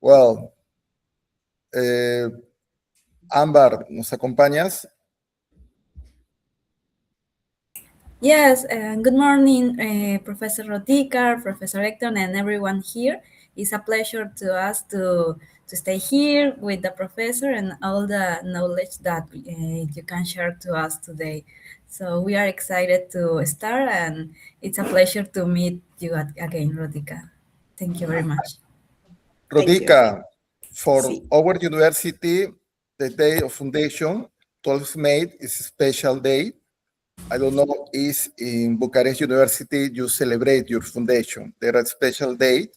Well, Ámbar, ¿nos acompañas? Yes, good morning, Professor Rodika, Professor Hector, and everyone here. It's a pleasure to us to stay here with the professor and all the knowledge that you can share to us today. So we are excited to start, and it's a pleasure to meet you again, Rodika. Thank you very much. Rodika, for our university, the day of foundation, 12th May, is a special day. I don't know if in Bucharest University you celebrate your foundation. There are special date.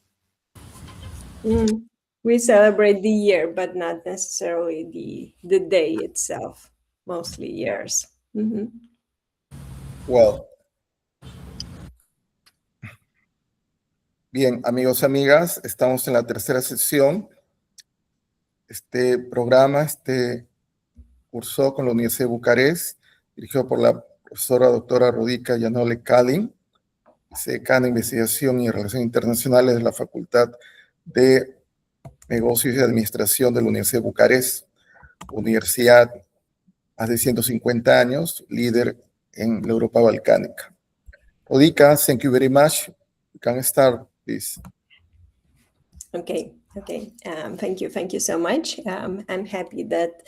We celebrate the year, but not necessarily the day itself, mostly years. Well, bien, amigos, amigas, estamos en la tercera sesión. Este programa, curso con la Universidad de Bucarest, dirigido por la profesora doctora Rodika Yanole Kalin, decana de Investigación y Relaciones Internacionales de la Facultad de Negocios y Administración de la Universidad de Bucarest, universidad más de 150 años, líder en la Europa balcánica. Rodika, thank you very much. You can start, please. Okay. Thank you so much. I'm happy that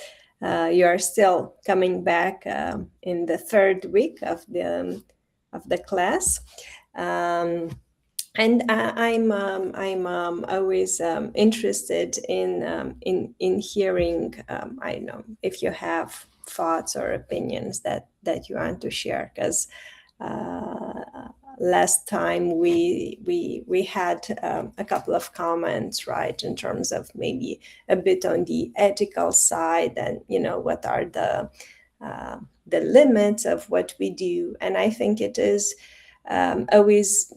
you are still coming back in the third week of the class, and I'm always interested in hearing. I don't know if you have thoughts or opinions that you want to share, because last time we had a couple of comments, right, in terms of maybe a bit on the ethical side, and what are the limits of what we do. And I think it is always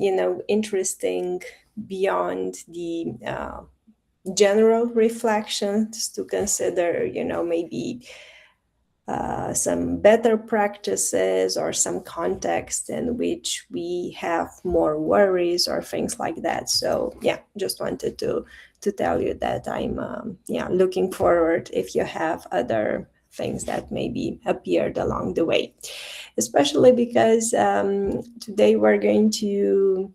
interesting beyond the general reflections to consider maybe some better practices or some context in which we have more worries or things like that. So yeah, just wanted to tell you that I'm looking forward if you have other things that maybe appeared along the way, especially because today we're going to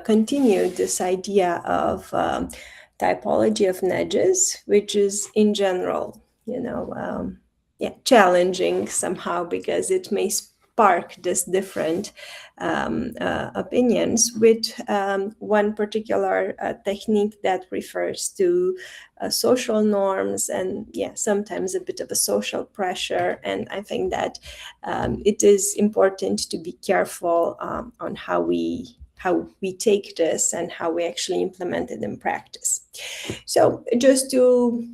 continue this idea of typology of nudges, which is in general challenging somehow, because it may spark this different opinions with one particular technique that refers to social norms and sometimes a bit of a social pressure. And I think that it is important to be careful on how we take this and how we actually implement it in practice. So just to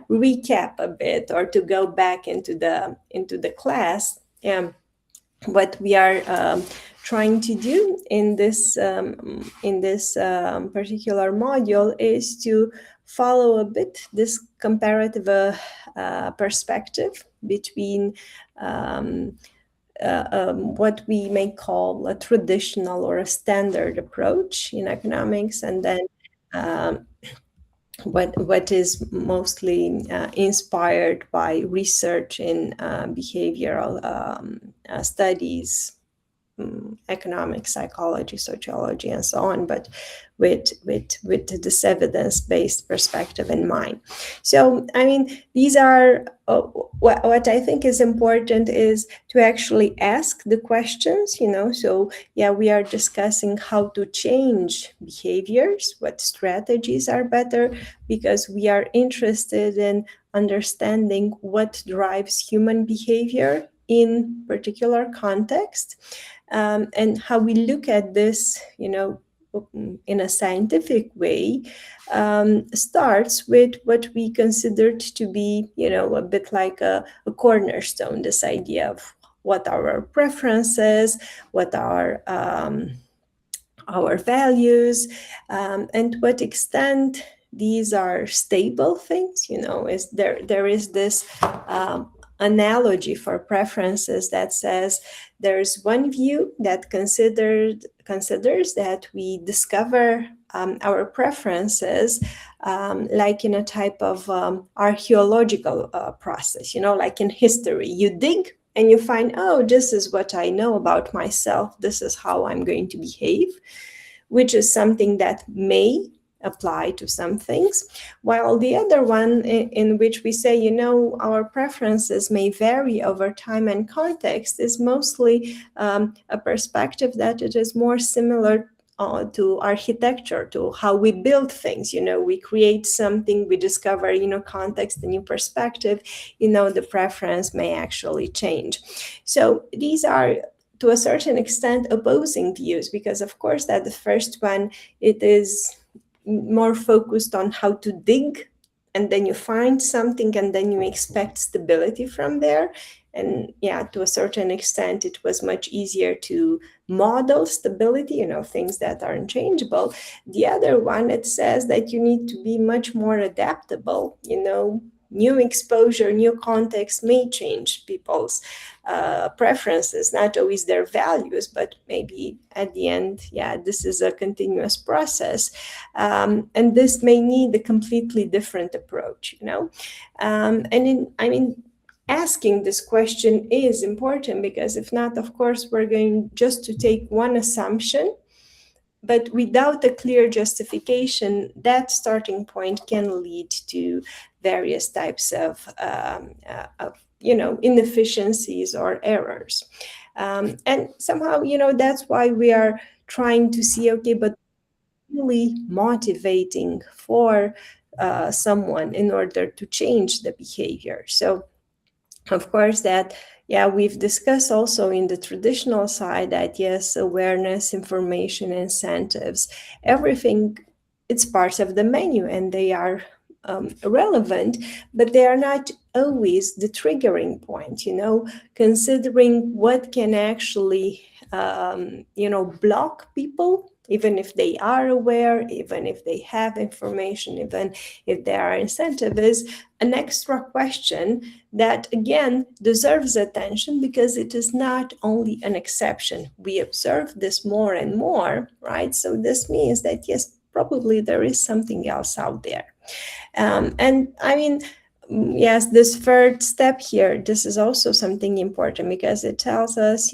recap a bit, or to go back into the class, what we are trying to do in this particular module is to follow a bit this comparative perspective between what we may call a traditional or a standard approach in economics, and then what is mostly inspired by research in behavioral studies, economics, psychology, sociology, and so on, but with this evidence-based perspective in mind. So, I mean, these are what I think is important is to actually ask the questions, So, we are discussing how to change behaviors, what strategies are better, because we are interested in understanding what drives human behavior in particular context, and how we look at this, in a scientific way, starts with what we considered to be, a bit like a cornerstone, this idea of what are our preferences, what are our values, and to what extent these are stable things. Is there is this analogy for preferences that says there's one view that considers that we discover our preferences like in a type of archaeological process, like in history. You dig and you find, oh, this is what I know about myself. This is how I'm going to behave, which is something that may apply to some things, while the other one in which we say, our preferences may vary over time and context is mostly a perspective that it is more similar to architecture, to how we build things. We create something, we discover, context, a new perspective, the preference may actually change. So these are, to a certain extent, opposing views, because of course that the first one, it is more focused on how to dig, and then you find something and then you expect stability from there. And yeah, to a certain extent, it was much easier to model stability, things that are unchangeable. The other one, it says that you need to be much more adaptable. New exposure, new context may change people's preferences, not always their values, but maybe at the end, this is a continuous process. And this may need a completely different approach, asking this question is important, because if not, of course, we're going just to take one assumption, but without a clear justification, that starting point can lead to various types of inefficiencies or errors. And somehow, that's why we are trying to see, okay, but really motivating for someone in order to change the behavior. So, of course, that, we've discussed also in the traditional side that, yes, awareness, information, incentives, everything, it's part of the menu, and they are relevant, but they are not always the triggering point, considering what can actually, block people, even if they are aware, even if they have information, even if there are incentives, is an extra question that, again, deserves attention, because it is not only an exception. We observe this more and more, right? So this means that, yes, probably there is something else out there. Yes, this third step here, this is also something important, because it tells us,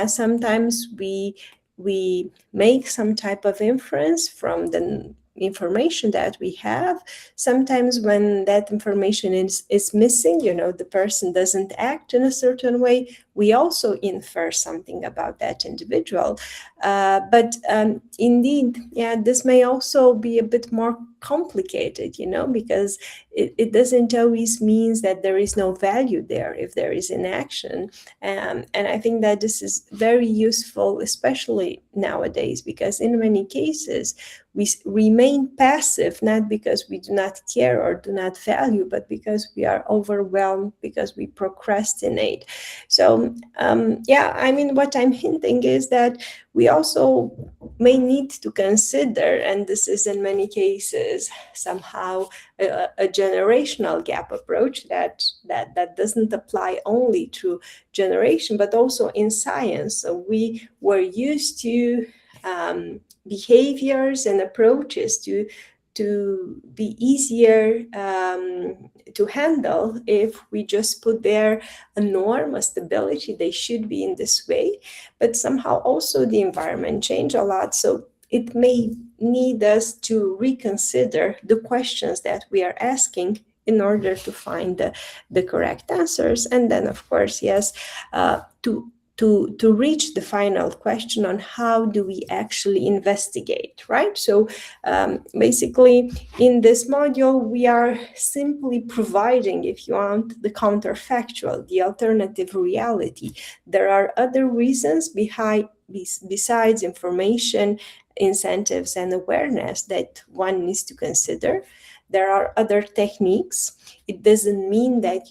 sometimes we make some type of inference from the information that we have. Sometimes when that information is missing, the person doesn't act in a certain way, we also infer something about that individual. But indeed, this may also be a bit more complicated, because it doesn't always mean that there is no value there if there is inaction. And I think that this is very useful, especially nowadays, because in many cases, we remain passive, not because we do not care or do not value, but because we are overwhelmed, because we procrastinate. So, what I'm hinting is that we also may need to consider, and this is in many cases somehow a generational gap approach that doesn't apply only to generation, but also in science. So we were used to behaviors and approaches to be easier to handle if we just put there a norm, a stability, they should be in this way. But somehow also the environment changed a lot. So it may need us to reconsider the questions that we are asking in order to find the correct answers. And then, of course, yes, to reach the final question on how do we actually investigate, right? So basically, in this module, we are simply providing, if you want, the counterfactual, the alternative reality. There are other reasons besides information, incentives, and awareness that one needs to consider. There are other techniques. It doesn't mean that,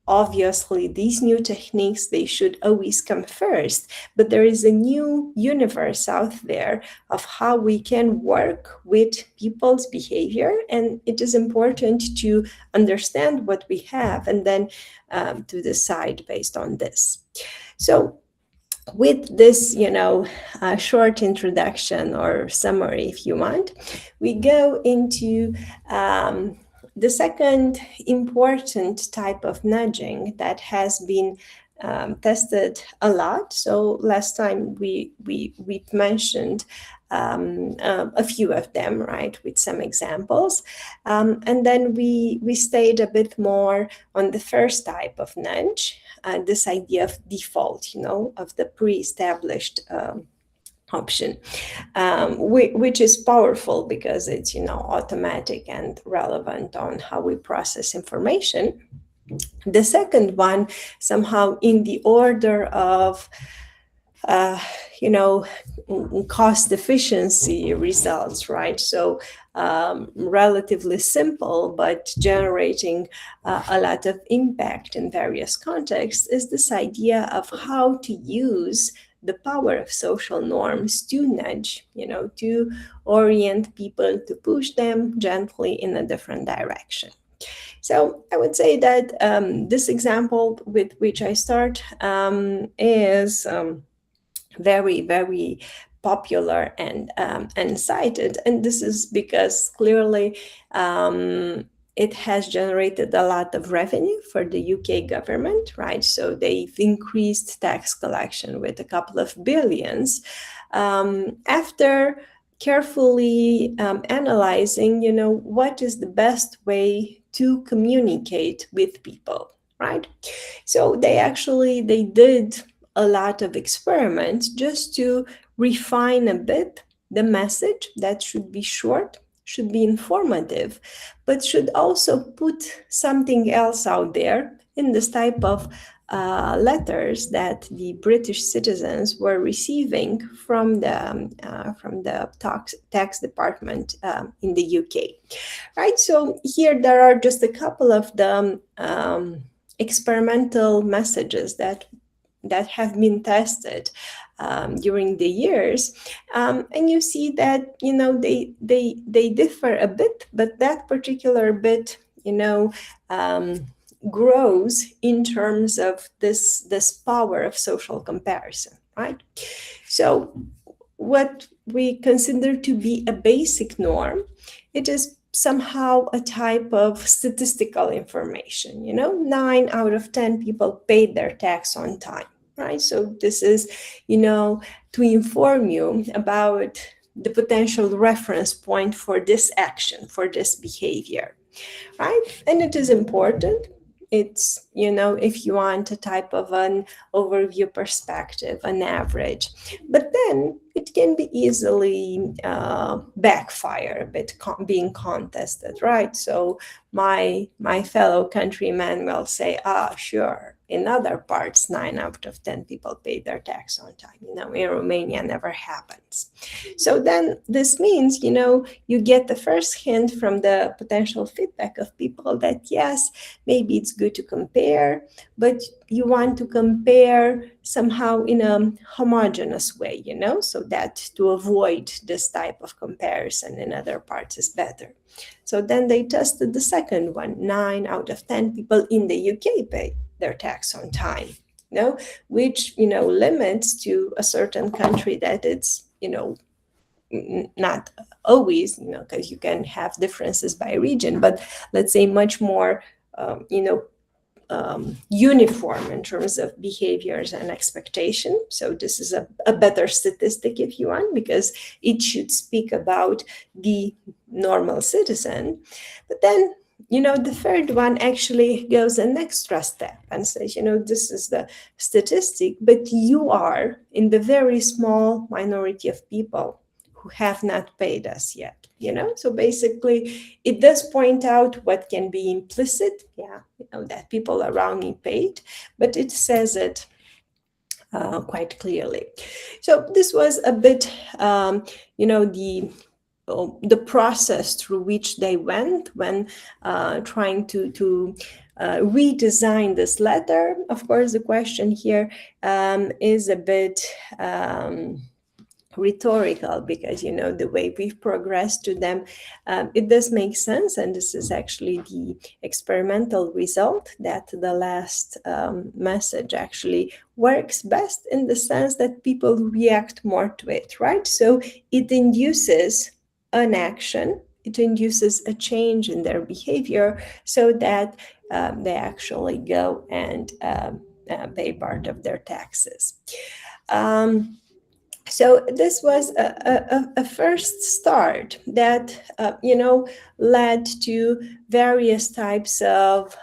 obviously, these new techniques, they should always come first, but there is a new universe out there of how we can work with people's behavior, and it is important to understand what we have and then to decide based on this. So with this, short introduction or summary, if you want, we go into the second important type of nudging that has been tested a lot. So last time we mentioned a few of them, right, with some examples. And then we stayed a bit more on the first type of nudge, this idea of default, of the pre-established option, which is powerful because it's, automatic and relevant on how we process information. The second one, somehow in the order of cost efficiency results, right? So relatively simple, but generating a lot of impact in various contexts, is this idea of how to use the power of social norms to nudge, to orient people, to push them gently in a different direction. So I would say that this example with which I start is very, very popular and cited. And this is because clearly it has generated a lot of revenue for the UK government, right? So they've increased tax collection with a couple of billions after carefully analyzing, what is the best way to communicate with people, right? So they did a lot of experiments just to refine a bit the message that should be short, should be informative, but should also put something else out there in this type of letters that the British citizens were receiving from the tax department in the UK, right? So here there are just a couple of the experimental messages that have been tested during the years, and you see that they differ a bit, but that particular bit grows in terms of this power of social comparison, right? So what we consider to be a basic norm, it is somehow a type of statistical information. 9 out of 10 people paid their tax on time, right? So this is, to inform you about the potential reference point for this action, for this behavior, right? And it is important. It's, if you want a type of an overview perspective, an average, but then it can be easily backfire a bit, being contested, right? So my fellow countrymen will say, sure, in other parts, 9 out of 10 people pay their tax on time. In Romania, never happens. So then this means, you get the first hint from the potential feedback of people that, yes, maybe it's good to compare, but you want to compare somehow in a homogeneous way, so that to avoid this type of comparison in other parts is better. So then they tested the second one. 9 out of 10 people in the UK pay their tax on time, which, limits to a certain country that it's, not always, because you can have differences by region, but let's say much more, uniform in terms of behaviors and expectation. So this is a better statistic, if you want, because it should speak about the normal citizen. But then, the third one actually goes an extra step and says, this is the statistic, but you are in the very small minority of people who have not paid us yet. So basically it does point out what can be implicit, that people around me paid, but it says it quite clearly. So this was a bit, the process through which they went when trying to redesign this letter. Of course, the question here is a bit rhetorical, because the way we've progressed to them, it does make sense. And this is actually the experimental result, that the last message actually works best, in the sense that people react more to it, right? So it induces an action, it induces a change in their behavior, so that they actually go and pay part of their taxes. So this was a first start that, led to various types of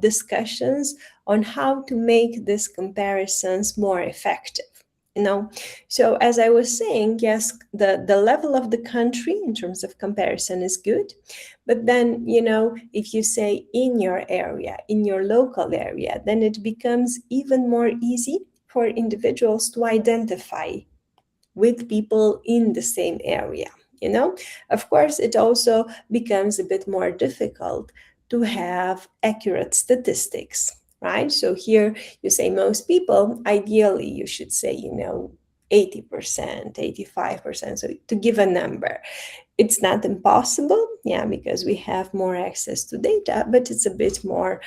discussions on how to make these comparisons more effective. So as I was saying, yes, the level of the country in terms of comparison is good, but then, if you say in your area, in your local area, then it becomes even more easy for individuals to identify with people in the same area. Of course, it also becomes a bit more difficult to have accurate statistics, right? So here you say most people, ideally you should say 80%, 85%, so to give a number. It's not impossible, because we have more access to data, but it's a bit more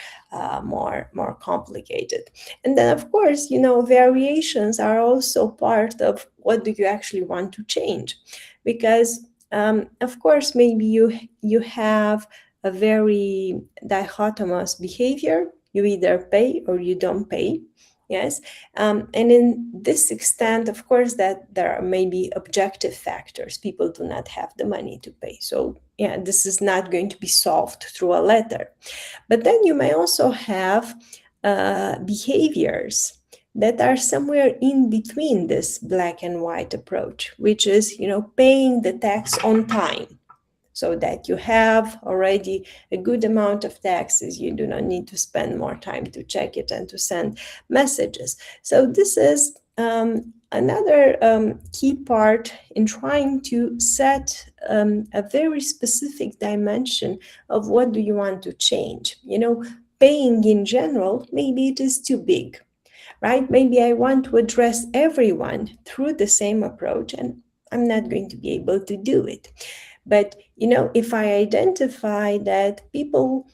complicated. And then, of course, variations are also part of what do you actually want to change, because of course, maybe you have a very dichotomous behavior. You either pay or you don't pay. Yes, and in this extent, of course, that there are maybe objective factors. People do not have the money to pay. So, this is not going to be solved through a letter. But then you may also have behaviors that are somewhere in between this black and white approach, which is, paying the tax on time, so that you have already a good amount of taxes. You do not need to spend more time to check it and to send messages. So this is another key part in trying to set a very specific dimension of what do you want to change. Paying in general, maybe it is too big, right? Maybe I want to address everyone through the same approach, and I'm not going to be able to do it. But, if I identify that people,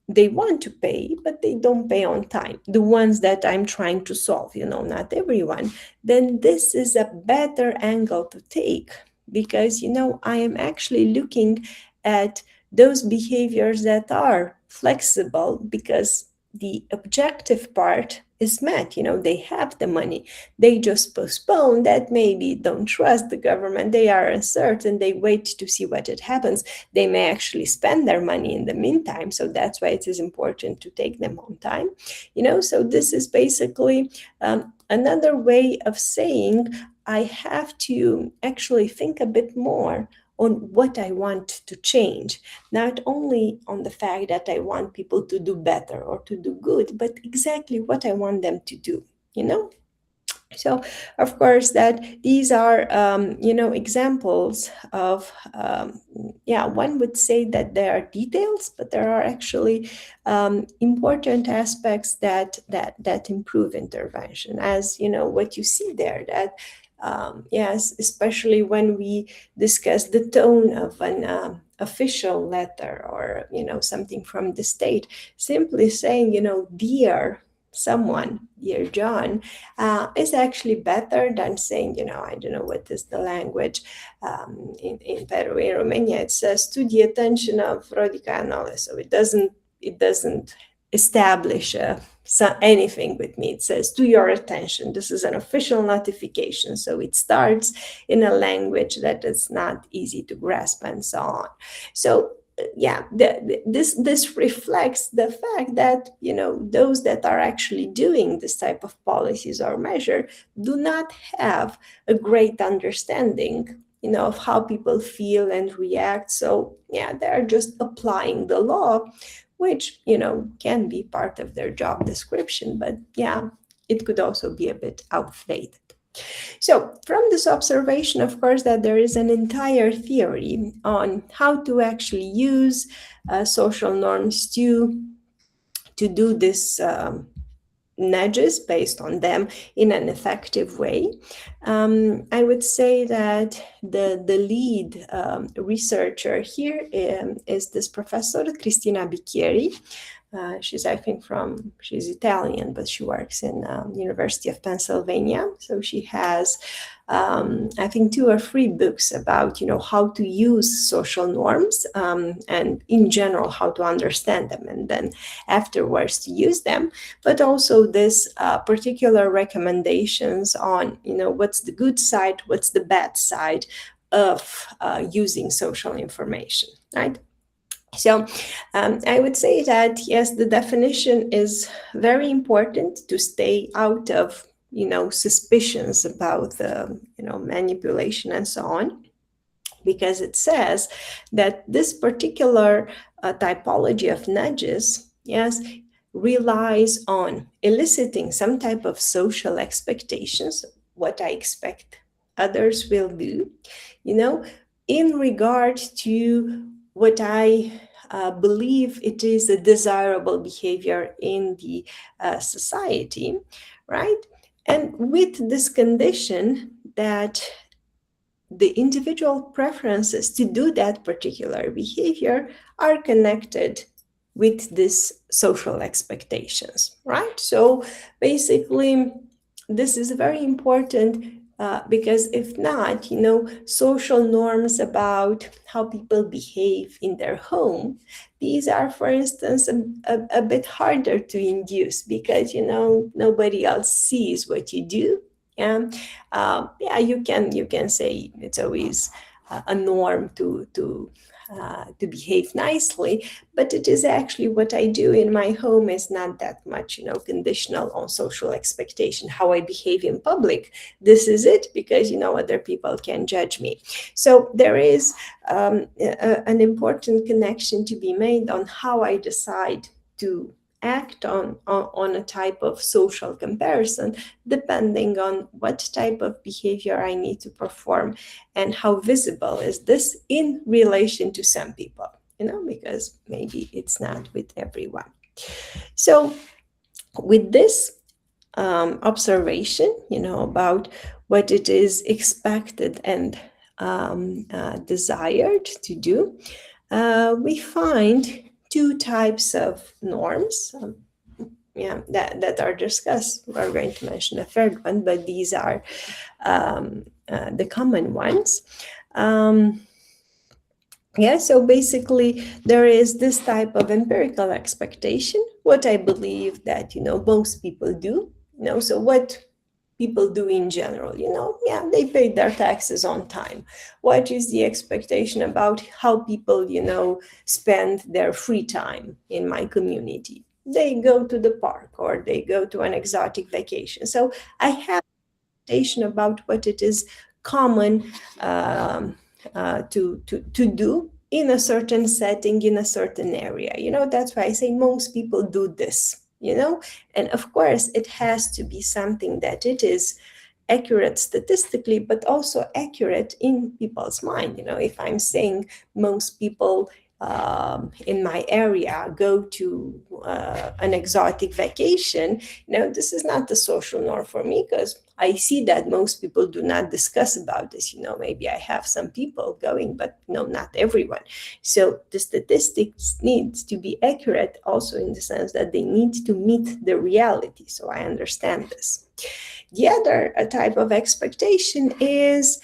they want to pay, but they don't pay on time, the ones that I'm trying to solve, not everyone, then this is a better angle to take, because, I am actually looking at those behaviors that are flexible, because the objective part is met. They have the money, they just postpone that, maybe don't trust the government, they are uncertain, they wait to see what it happens. They may actually spend their money in the meantime, so that's why it is important to take them on time. So this is basically another way of saying I have to actually think a bit more on what I want to change, not only on the fact that I want people to do better or to do good, but exactly what I want them to do, So, of course, that these are, examples of, one would say that there are details, but there are actually important aspects that improve intervention, as, what you see there, that yes, especially when we discuss the tone of an official letter or, something from the state, simply saying, dear someone, dear John, is actually better than saying, I don't know what is the language in Peru, in Romania, it says to the attention of Rodica Anole. So it doesn't establish anything with me. It says to your attention. This is an official notification, so it starts in a language that is not easy to grasp and so on. So this reflects the fact that those that are actually doing this type of policies or measure do not have a great understanding of how people feel and react. So they're just applying the law, which, can be part of their job description, but it could also be a bit outdated. So from this observation, of course, that there is an entire theory on how to actually use social norms to do this nudges based on them in an effective way. I would say that the lead researcher here is this professor, Cristina Bicchieri. She's Italian, but she works in University of Pennsylvania. So she has, I think, 2 or 3 books about, how to use social norms and in general, how to understand them and then afterwards to use them, but also this particular recommendations on, what's the good side, what's the bad side of using social information, right? So I would say that, yes, the definition is very important to stay out of, suspicions about manipulation and so on, because it says that this particular typology of nudges, yes, relies on eliciting some type of social expectations, what I expect others will do, in regard to what I believe it is a desirable behavior in the society, right? And with this condition that the individual preferences to do that particular behavior are connected with these social expectations, right? So basically, this is very important because if not, social norms about how people behave in their home, these are, for instance, a bit harder to induce because, nobody else sees what you do. And you can say it's always a norm to behave nicely, but it is actually what I do in my home is not that much, conditional on social expectation. How I behave in public, this is it, because, other people can judge me. So there is an important connection to be made on how I decide to act on a type of social comparison, depending on what type of behavior I need to perform and how visible is this in relation to some people, because maybe it's not with everyone. So with this observation, about what it is expected and desired to do, we find 2 types of norms that are discussed. We're going to mention a third one, but these are the common ones. So basically, there is this type of empirical expectation, what I believe that, most people do, so what people do in general, they pay their taxes on time. What is the expectation about how people, spend their free time in my community? They go to the park or they go to an exotic vacation. So I have expectation about what it is common to do in a certain setting, in a certain area. That's why I say most people do this. And of course, it has to be something that it is accurate statistically, but also accurate in people's mind. If I'm saying most people in my area go to an exotic vacation, this is not the social norm for me, because I see that most people do not discuss about this. Maybe I have some people going, but not everyone. So the statistics needs to be accurate also in the sense that they need to meet the reality. So I understand this. The other type of expectation is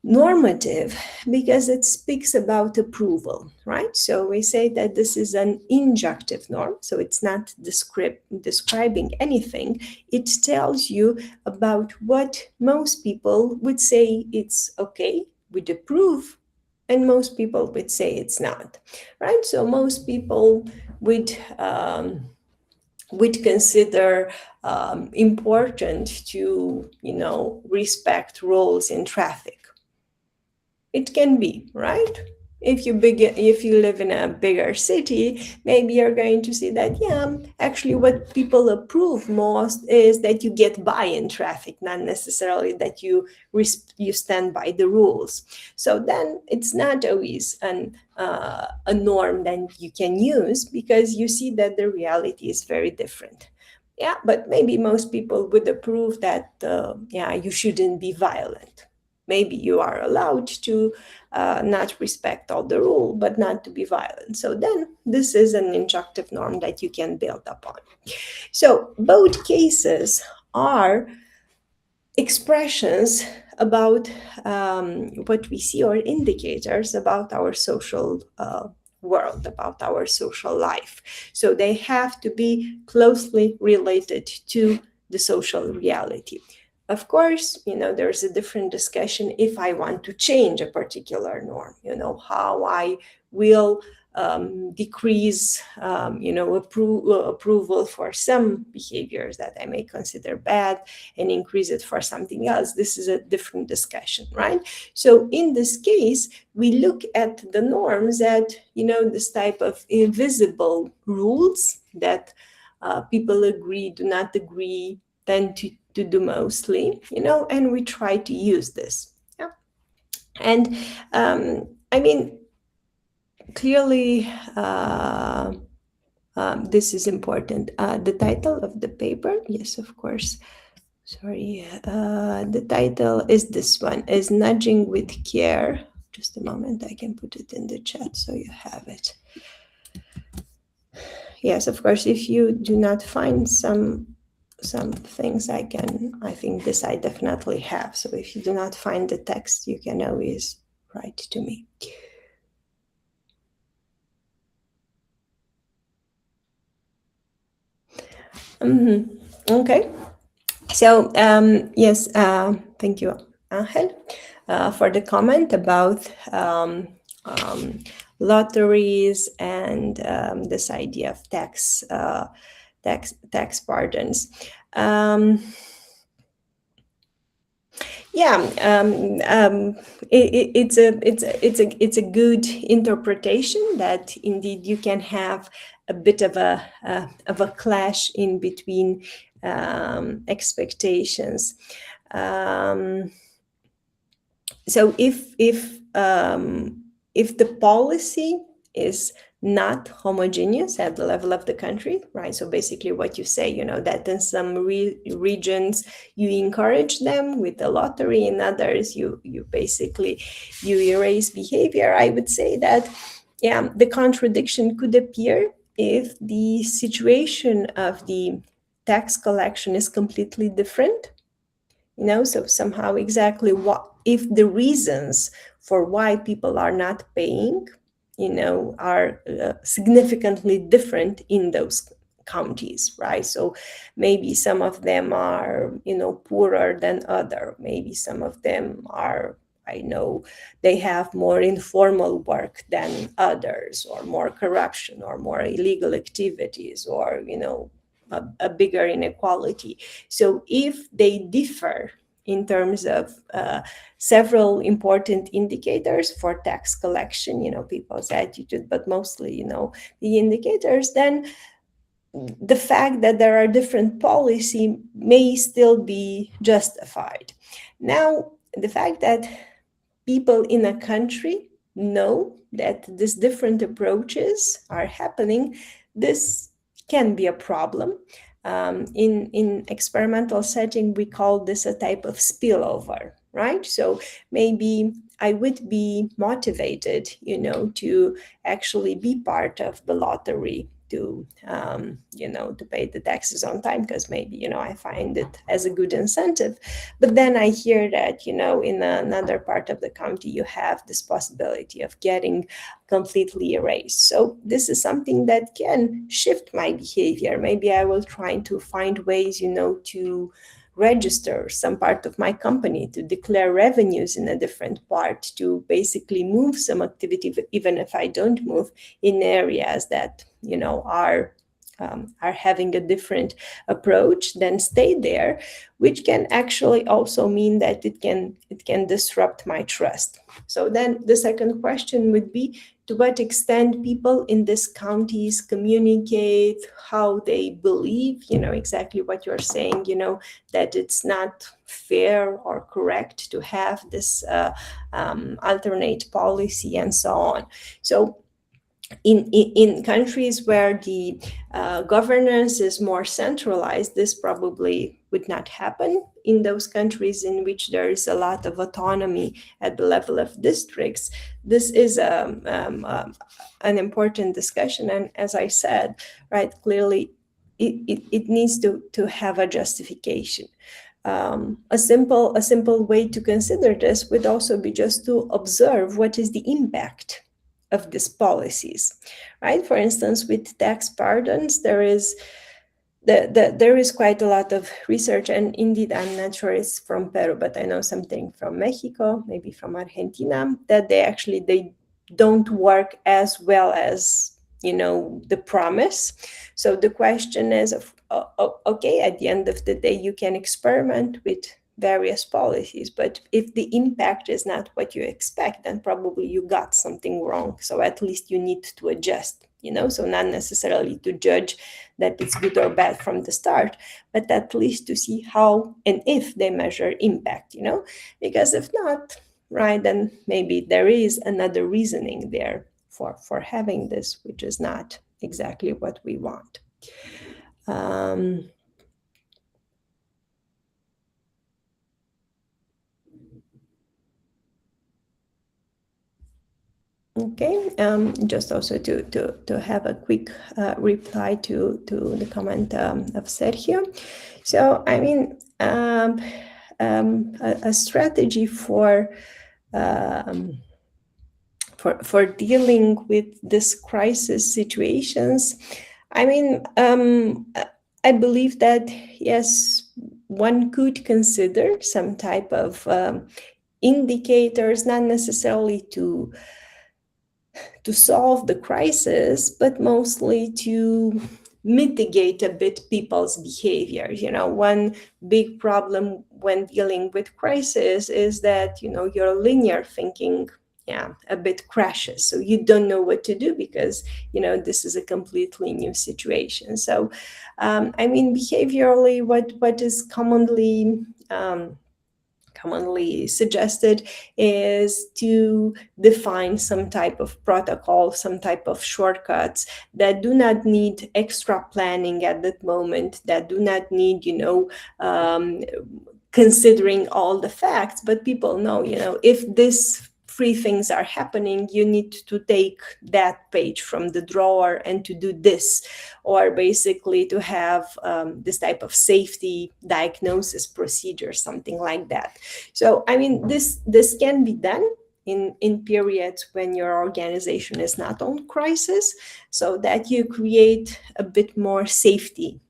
normative, because it speaks about approval, right? So we say that this is an injunctive norm, so it's not describing anything. It tells you about what most people would say it's okay, would approve, and most people would say it's not, right? So most people would consider important to, respect rules in traffic. It can be, right? If you live in a bigger city, maybe you're going to see that, actually what people approve most is that you get by in traffic, not necessarily that you stand by the rules. So then it's not always a norm that you can use, because you see that the reality is very different. Yeah, but maybe most people would approve that, you shouldn't be violent. Maybe you are allowed to not respect all the rule, but not to be violent. So then this is an injunctive norm that you can build upon. So both cases are expressions about what we see, or indicators about our social world, about our social life. So they have to be closely related to the social reality. Of course, there's a different discussion if I want to change a particular norm, how I will decrease, approval for some behaviors that I may consider bad and increase it for something else. This is a different discussion, right? So in this case, we look at the norms that, this type of invisible rules that people agree, do not agree, tend to do mostly, and we try to use this. Yeah. And clearly, this is important. The title of the paper, yes, of course. Sorry, the title is this one, is Nudging with Care. Just a moment, I can put it in the chat so you have it. Yes, of course, if you do not find some things, I think this I definitely have. So if you do not find the text, you can always write to me. Okay. So, yes, thank you, Angel, for the comment about lotteries and this idea of tax pardons. It's a good interpretation that indeed you can have a bit of a clash in between expectations. So if the policy is not homogeneous at the level of the country, right? So basically what you say, that in some regions you encourage them with the lottery, in others you basically erase behavior. I would say that, the contradiction could appear if the situation of the tax collection is completely different, so somehow exactly if the reasons for why people are not paying, are significantly different in those counties, right? So maybe some of them are, poorer than other. Maybe some of them are, they have more informal work than others, or more corruption, or more illegal activities, or, a bigger inequality. So if they differ in terms of several important indicators for tax collection, people's attitude, but mostly, the indicators, then the fact that there are different policy may still be justified. Now, the fact that people in a country know that these different approaches are happening, this can be a problem. In experimental setting, we call this a type of spillover, right? So maybe I would be motivated, to actually be part of the lottery, to pay the taxes on time, because maybe, I find it as a good incentive. But then I hear that, in another part of the county, you have this possibility of getting completely erased. So this is something that can shift my behavior. Maybe I will try to find ways, to register some part of my company, to declare revenues in a different part, to basically move some activity, even if I don't move, in areas that, are having a different approach, then stay there, which can actually also mean that it can disrupt my trust. So then the second question would be, to what extent people in these counties communicate how they believe, exactly what you're saying, that it's not fair or correct to have this alternate policy and so on. So in countries where the governance is more centralized, this probably would not happen. In those countries in which there is a lot of autonomy at the level of districts, this is an important discussion. And as I said, right, clearly it needs to have a justification. A simple way to consider this would also be just to observe what is the impact of these policies, right? For instance, with tax pardons, there is quite a lot of research, and indeed, I'm not sure it's from Peru, but I know something from Mexico, maybe from Argentina, that they don't work as well as, you know, the promise. So the question is, okay, at the end of the day, you can experiment with various policies, but if the impact is not what you expect, then probably you got something wrong. So at least you need to adjust, you know, so not necessarily to judge that it's good or bad from the start, but at least to see how and if they measure impact, you know, because if not, right, then maybe there is another reasoning there for having this, which is not exactly what we want. Okay, just also to have a quick reply to the comment of Sergio. So, I mean, a strategy for dealing with this crisis situations, I mean, I believe that, yes, one could consider some type of indicators, not necessarily to solve the crisis, but mostly to mitigate a bit people's behavior. You know, one big problem when dealing with crisis is that, you know, your linear thinking a bit crashes. So you don't know what to do because, you know, this is a completely new situation. So, I mean, behaviorally, what is commonly suggested is to define some type of protocol, some type of shortcuts that do not need extra planning at that moment, that do not need, you know, considering all the facts, but people know, you know, if this three things are happening, you need to take that page from the drawer and to do this, or basically to have this type of safety diagnosis procedure, something like that. So, I mean, this can be done in periods when your organization is not on crisis, so that you create a bit more safety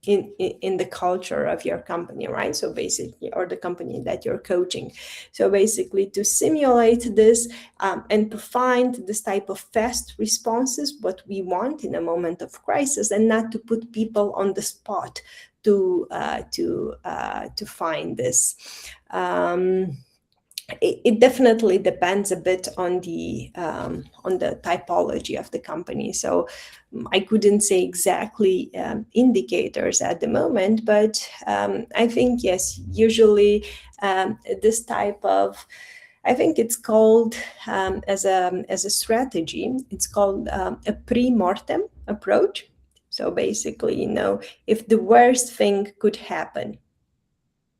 in the culture of your company, right? So basically, or the company that you're coaching. So basically, to simulate this and to find this type of fast responses, what we want in a moment of crisis, and not to put people on the spot to find this. It definitely depends a bit on the typology of the company. So I couldn't say exactly indicators at the moment, but I think, yes, usually this type of, I think it's called as a strategy, it's called a pre-mortem approach. So basically, you know, if the worst thing could happen,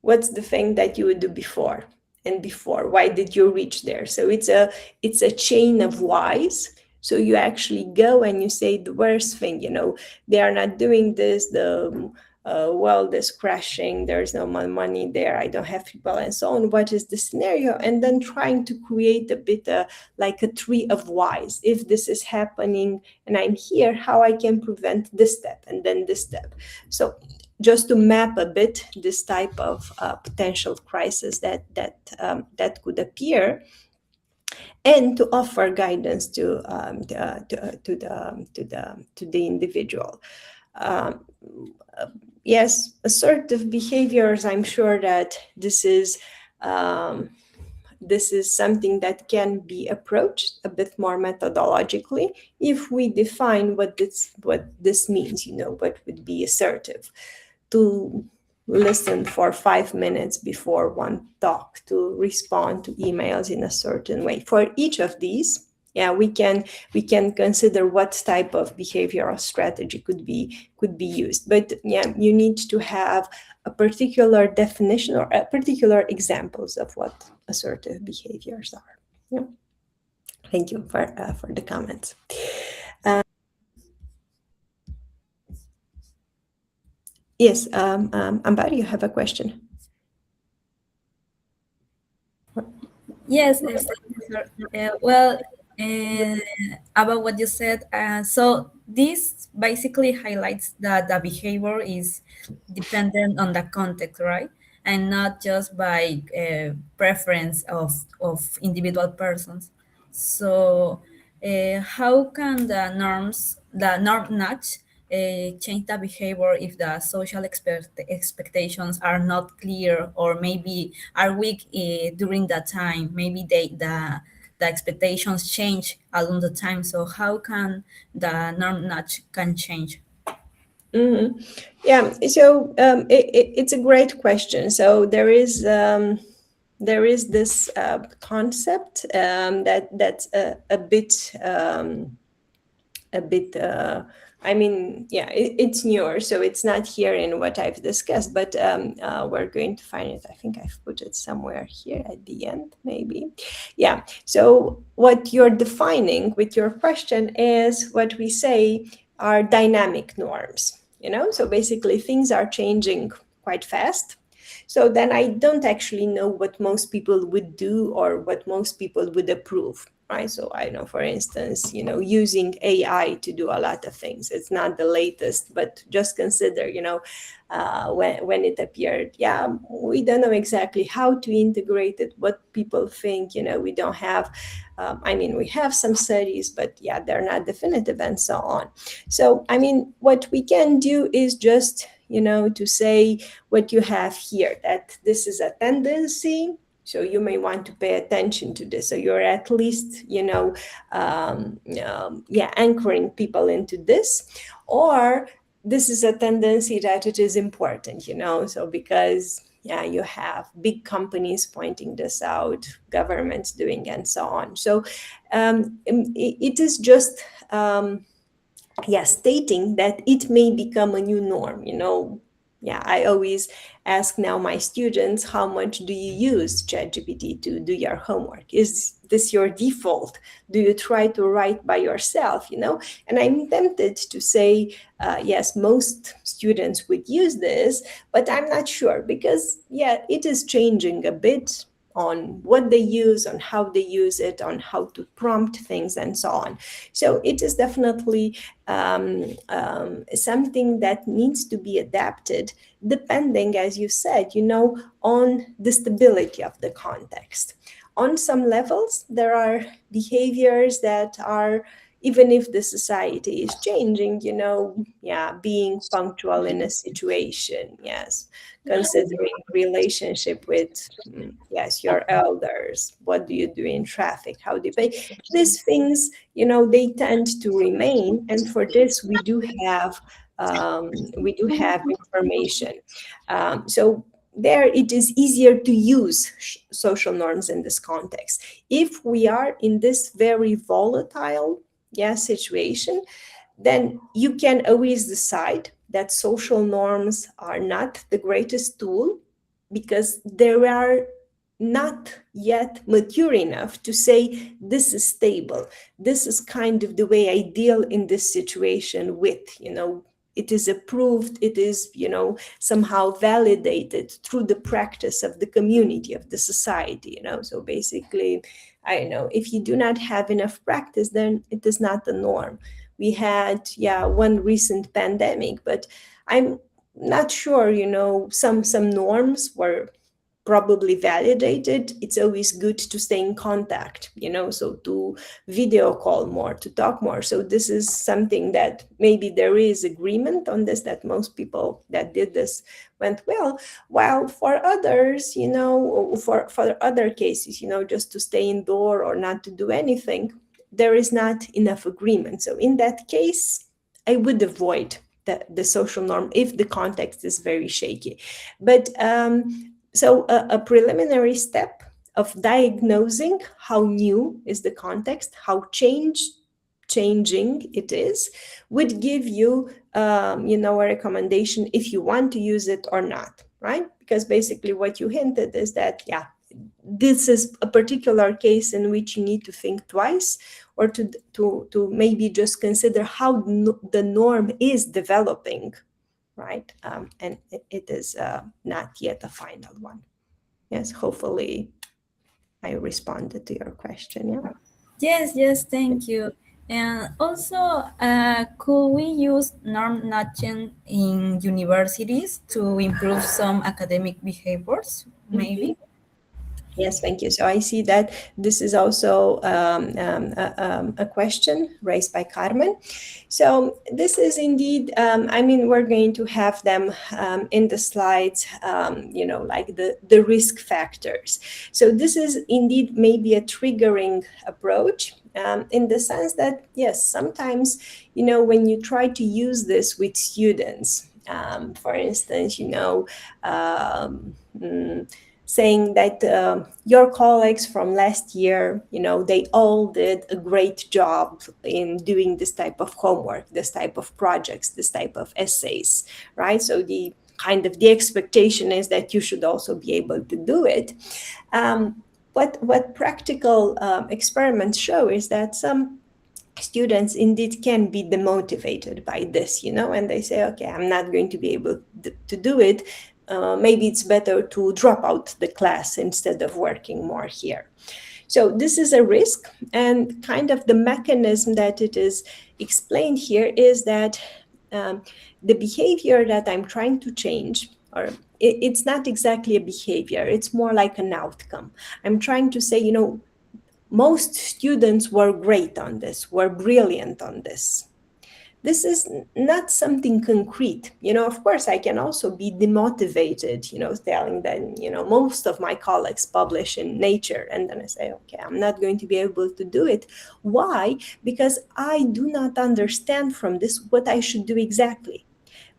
what's the thing that you would do before? And before, why did you reach there? So it's a chain of whys. So you actually go and you say the worst thing, you know, they are not doing this, the world is crashing, there's no more money there, I don't have people, and so on. What is the scenario? And then trying to create a bit like a tree of whys. If this is happening and I'm here, how I can prevent this step and then this step. So just to map a bit this type of potential crisis that could appear, and to offer guidance to the individual. Yes, assertive behaviors, I'm sure that this is something that can be approached a bit more methodologically if we define what this means, you know, what would be assertive. To listen for 5 minutes before one talk, to respond to emails in a certain way. For each of these, yeah, we can consider what type of behavioral strategy could be used. But yeah, you need to have a particular definition or a particular examples of what assertive behaviors are. Yeah. Thank you for the comments. Yes, Amparo, you have a question. Yes, Professor. Well, about what you said, so this basically highlights that the behavior is dependent on the context, right? And not just by preference of individual persons. So, how can the norm nudge, change the behavior if the social expectations are not clear, or maybe are weak during that time? Maybe the expectations change along the time. So how can the norm nudge can change? Mm-hmm. Yeah, so it's a great question. So there is this concept that's a bit I mean, yeah, it's newer, so it's not here in what I've discussed, but we're going to find it. I think I've put it somewhere here at the end, maybe. Yeah, so what you're defining with your question is what we say are dynamic norms, so basically things are changing quite fast. So then I don't actually know what most people would do or what most people would approve. Right. So I know, for instance, using AI to do a lot of things. It's not the latest, but just consider, when it appeared, yeah, we don't know exactly how to integrate it, what people think, we don't have, we have some studies, but yeah, they're not definitive and so on. So, what we can do is just, to say what you have here, that this is a tendency. So you may want to pay attention to this. So you're at least, anchoring people into this. Or this is a tendency that it is important, so because, you have big companies pointing this out, governments doing, and so on. So it is just, stating that it may become a new norm, Yeah, I always ask now my students, how much do you use ChatGPT to do your homework? Is this your default? Do you try to write by yourself, And I'm tempted to say, yes, most students would use this, but I'm not sure because, it is changing a bit on what they use, on how they use it, on how to prompt things, and so on. So it is definitely something that needs to be adapted depending, as you said, on the stability of the context. On some levels, there are behaviors that are, even if the society is changing, being punctual in a situation, yes, considering relationship with, your elders, what do you do in traffic, how do you pay, these things, they tend to remain, and for this we do have information. So there it is easier to use social norms in this context. If we are in this very volatile situation, then you can always decide that social norms are not the greatest tool because they are not yet mature enough to say this is stable, this is kind of the way I deal in this situation with, it is approved, it is, somehow validated through the practice of the community, of the society, So basically, I don't know, if you do not have enough practice, then it is not the norm. We had, one recent pandemic, but I'm not sure, some norms were probably validated. It's always good to stay in contact, so to video call more, to talk more. So this is something that maybe there is agreement on this, that most people that did this went well, while for others, for other cases, just to stay indoor or not to do anything, there is not enough agreement. So in that case, I would avoid the social norm if the context is very shaky. But so a preliminary step of diagnosing how new is the context, how changing it is, would give you, a recommendation if you want to use it or not, right? Because basically what you hinted is that, yeah, this is a particular case in which you need to think twice, or to maybe just consider how the norm is developing, right? And it is not yet a final one. Yes, hopefully I responded to your question. Yeah. Yes, thank you. And also, could we use norm notching in universities to improve some academic behaviors, maybe? Yes, thank you. So I see that this is also a question raised by Carmen. So this is indeed, we're going to have them in the slides, like the risk factors. So this is indeed maybe a triggering approach, in the sense that, yes, sometimes, when you try to use this with students, for instance, saying that your colleagues from last year, they all did a great job in doing this type of homework, this type of projects, this type of essays, right? So the expectation is that you should also be able to do it. What practical experiments show is that some students indeed can be demotivated by this, and they say, okay, I'm not going to be able to do it. Maybe it's better to drop out the class instead of working more here. So this is a risk, and kind of the mechanism that it is explained here is that the behavior that I'm trying to change, or it's not exactly a behavior, it's more like an outcome. I'm trying to say, most students were great on this, were brilliant on this. This is not something concrete. Of course, I can also be demotivated, telling them, most of my colleagues publish in Nature, and then I say, okay, I'm not going to be able to do it. Why? Because I do not understand from this what I should do exactly.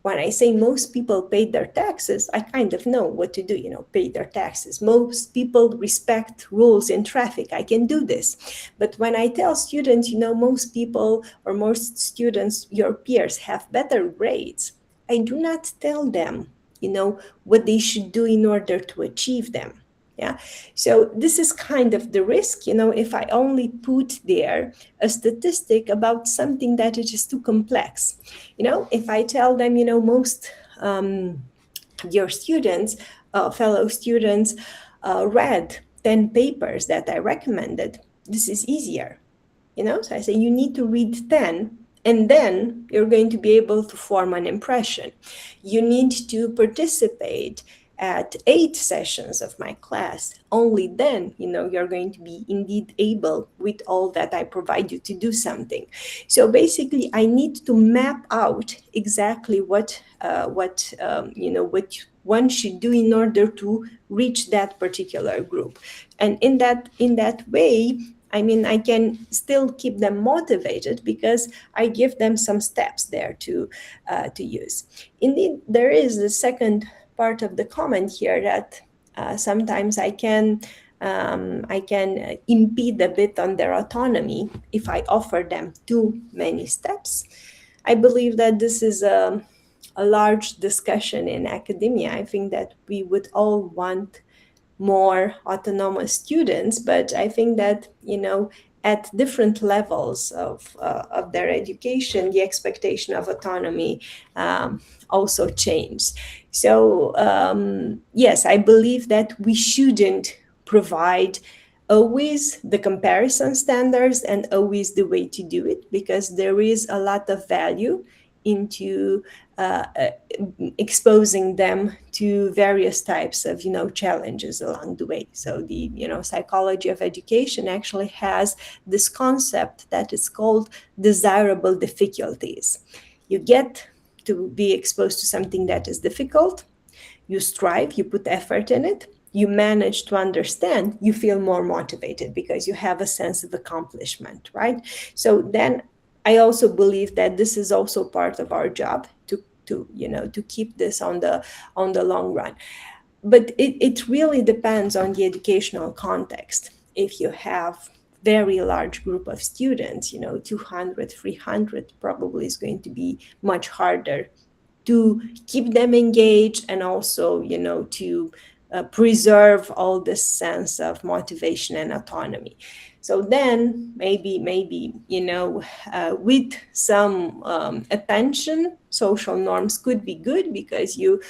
When I say most people paid their taxes, I kind of know what to do, pay their taxes. Most people respect rules in traffic. I can do this. But when I tell students, most people or most students, your peers, have better grades, I do not tell them, what they should do in order to achieve them. Yeah. So this is kind of the risk, if I only put there a statistic about something that is just too complex. If I tell them, most your students, fellow students, read 10 papers that I recommended, this is easier. So I say you need to read 10, and then you're going to be able to form an impression. You need to participate at 8 sessions of my class. Only then, you're going to be indeed able, with all that I provide you, to do something. So basically, I need to map out exactly what one should do in order to reach that particular group. And in that way, I can still keep them motivated because I give them some steps there to use. Indeed, there is the second part of the comment here that sometimes I can impede a bit on their autonomy if I offer them too many steps. I believe that this is a large discussion in academia. I think that we would all want more autonomous students, but I think that, at different levels of their education, the expectation of autonomy also changes. So yes, I believe that we shouldn't provide always the comparison standards and always the way to do it, because there is a lot of value into exposing them to various types of, challenges along the way. So the, psychology of education actually has this concept that is called desirable difficulties. You get to be exposed to something that is difficult, you strive, you put effort in it, you manage to understand, you feel more motivated because you have a sense of accomplishment, right? So then I also believe that this is also part of our job to keep this on the long run. but it really depends on the educational context. If you have very large group of students, 200, 300, probably is going to be much harder to keep them engaged, and also, to preserve all this sense of motivation and autonomy. So then maybe, with some attention, social norms could be good, because you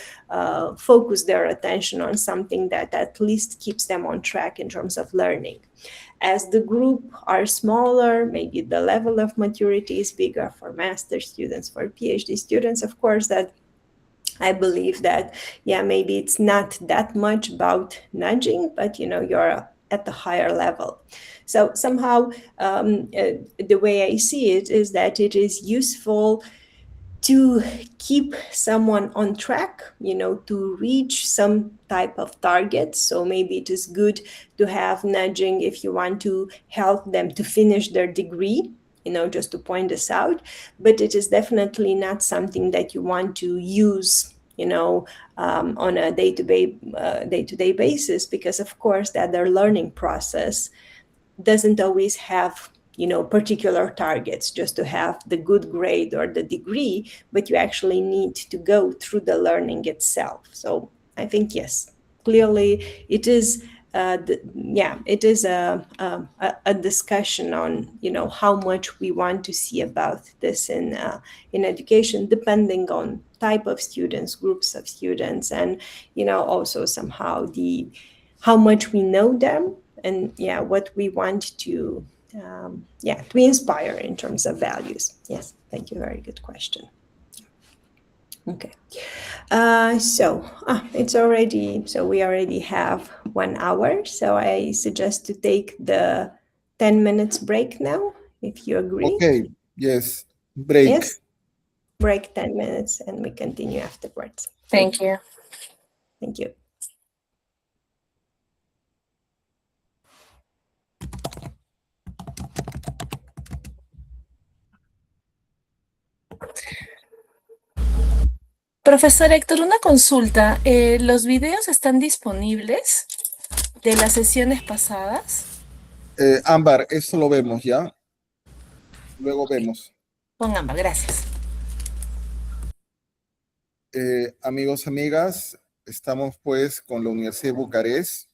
focus their attention on something that at least keeps them on track in terms of learning. As the group are smaller, maybe the level of maturity is bigger for master students, for PhD students, of course, that I believe that, maybe it's not that much about nudging, but, you're at the higher level. So somehow the way I see it is that it is useful to keep someone on track, to reach some type of target. So maybe it is good to have nudging if you want to help them to finish their degree, just to point this out. But it is definitely not something that you want to use, on a day-to-day basis, because of course that their learning process doesn't always have particular targets just to have the good grade or the degree, but you actually need to go through the learning itself. So I think, yes, clearly it is it is a discussion on how much we want to see about this in education, depending on type of students, groups of students, and also somehow how much we know them, and what we want to inspire in terms of values. Yes, thank you. Very good question. Okay, we already have 1 hour, so I suggest to take the 10 minutes break now, if you agree. Okay, yes, break. Yes, break 10 minutes, and we continue afterwards. Thank you. Thank you. Profesor Héctor, una consulta. ¿Los videos están disponibles de las sesiones pasadas? Ámbar, eso lo vemos ya. Luego vemos. Con Ámbar, gracias. Amigos, amigas, estamos pues con la Universidad de Bucarest.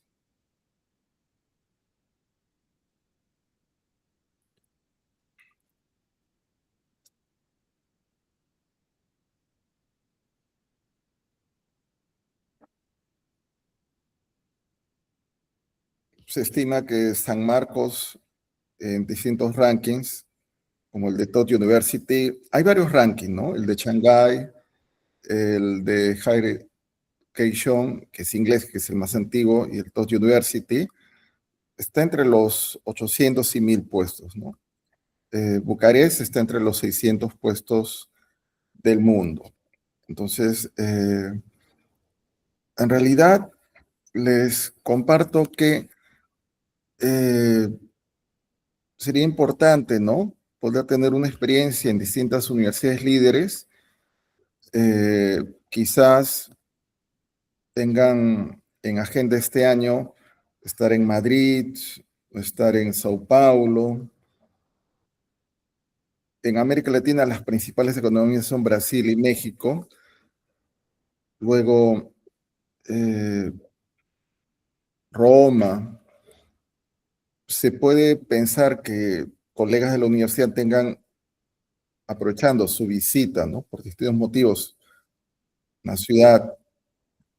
Se estima que San Marcos, en distintos rankings, como el de Tokyo University, hay varios rankings, ¿no? El de Shanghái, el de Higher Education, que es inglés, que es el más antiguo, y el Tokyo University, está entre los 800 y 1000 puestos, ¿no? Bucarest está entre los 600 puestos del mundo. Entonces, en realidad, les comparto que sería importante, ¿no?, poder tener una experiencia en distintas universidades líderes. Quizás tengan en agenda este año estar en Madrid, estar en Sao Paulo. En América Latina las principales economías son Brasil y México. Luego Roma. Se puede pensar que colegas de la universidad tengan, aprovechando su visita, ¿no?, por distintos motivos, una ciudad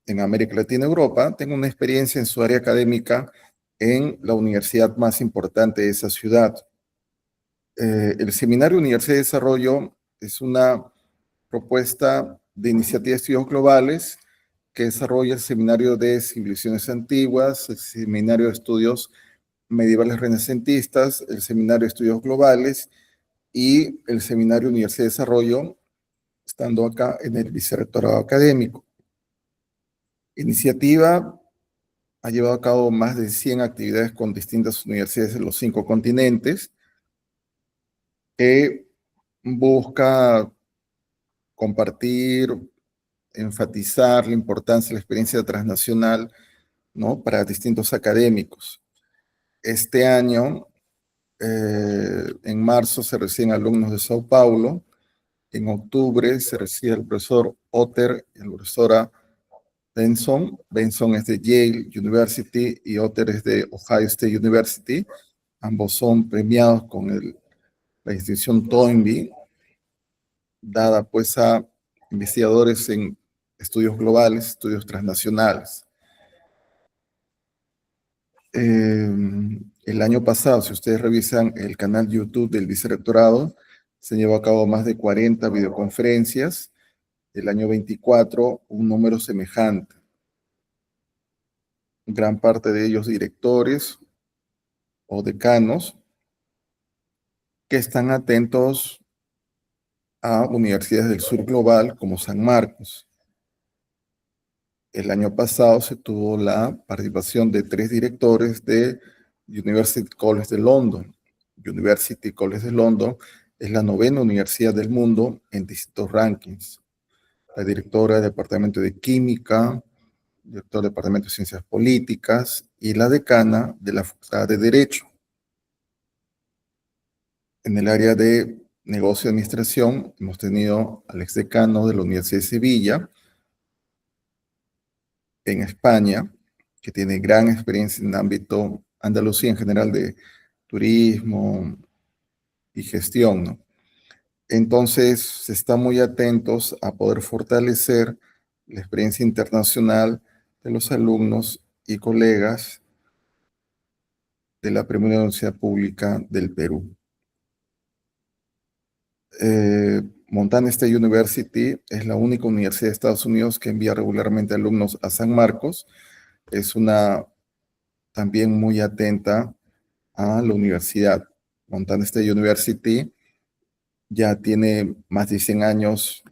en América Latina, Europa, tengan una experiencia en su área académica en la universidad más importante de esa ciudad. El Seminario Universidad de Desarrollo es una propuesta de iniciativa de estudios globales que desarrolla el Seminario de Civilizaciones Antiguas, el Seminario de Estudios Medievales Renacentistas, el Seminario de Estudios Globales y el Seminario Universidad de Desarrollo, estando acá en el Vicerrectorado Académico. Iniciativa ha llevado a cabo más de 100 actividades con distintas universidades en los 5 continentes, que busca compartir, enfatizar la importancia de la experiencia transnacional, ¿no? Para distintos académicos. Este año, en marzo, se reciben alumnos de Sao Paulo. En octubre se recibe el profesor Otter y la profesora Benson. Benson es de Yale University y Otter es de Ohio State University. Ambos son premiados con la distinción Toynbee, dada pues a investigadores en estudios globales, estudios transnacionales. El año pasado, si ustedes revisan el canal YouTube del vicerrectorado, se llevó a cabo más de 40 videoconferencias. El año 24, un número semejante. Gran parte de ellos directores o decanos que están atentos a universidades del sur global como San Marcos. El año pasado se tuvo la participación de 3 directores de University College de London. University College de London es la 9ª universidad del mundo en distintos rankings. La directora del Departamento de Química, director del Departamento de Ciencias Políticas y la decana de la Facultad de Derecho. En el área de negocio y administración hemos tenido al exdecano de la Universidad de Sevilla, en España, que tiene gran experiencia en el ámbito Andalucía en general de turismo y gestión, ¿no? Entonces, se están muy atentos a poder fortalecer la experiencia internacional de los alumnos y colegas de la primera universidad pública del Perú. Montana State University es la única universidad de Estados Unidos que envía regularmente alumnos a San Marcos. Es una también muy atenta a la universidad. Montana State University ya tiene más de 100 años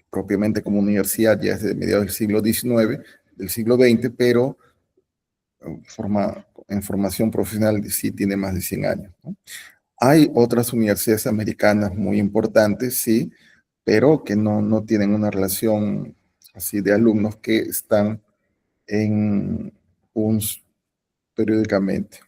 propiamente como universidad, ya desde mediados del siglo XIX, del siglo XX, pero en formación profesional sí tiene más de 100 años, ¿no? Hay otras universidades americanas muy importantes, sí, pero que no tienen una relación así de alumnos que están en UNS periódicamente.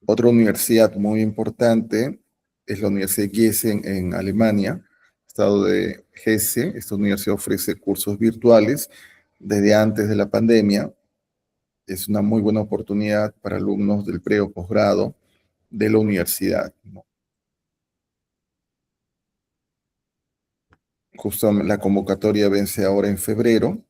Otra universidad muy importante es la Universidad de Gießen en Alemania, estado de Hesse. Esta universidad ofrece cursos virtuales desde antes de la pandemia. Es una muy buena oportunidad para alumnos del pre o posgrado de la universidad, ¿no? Justo la convocatoria vence ahora en febrero.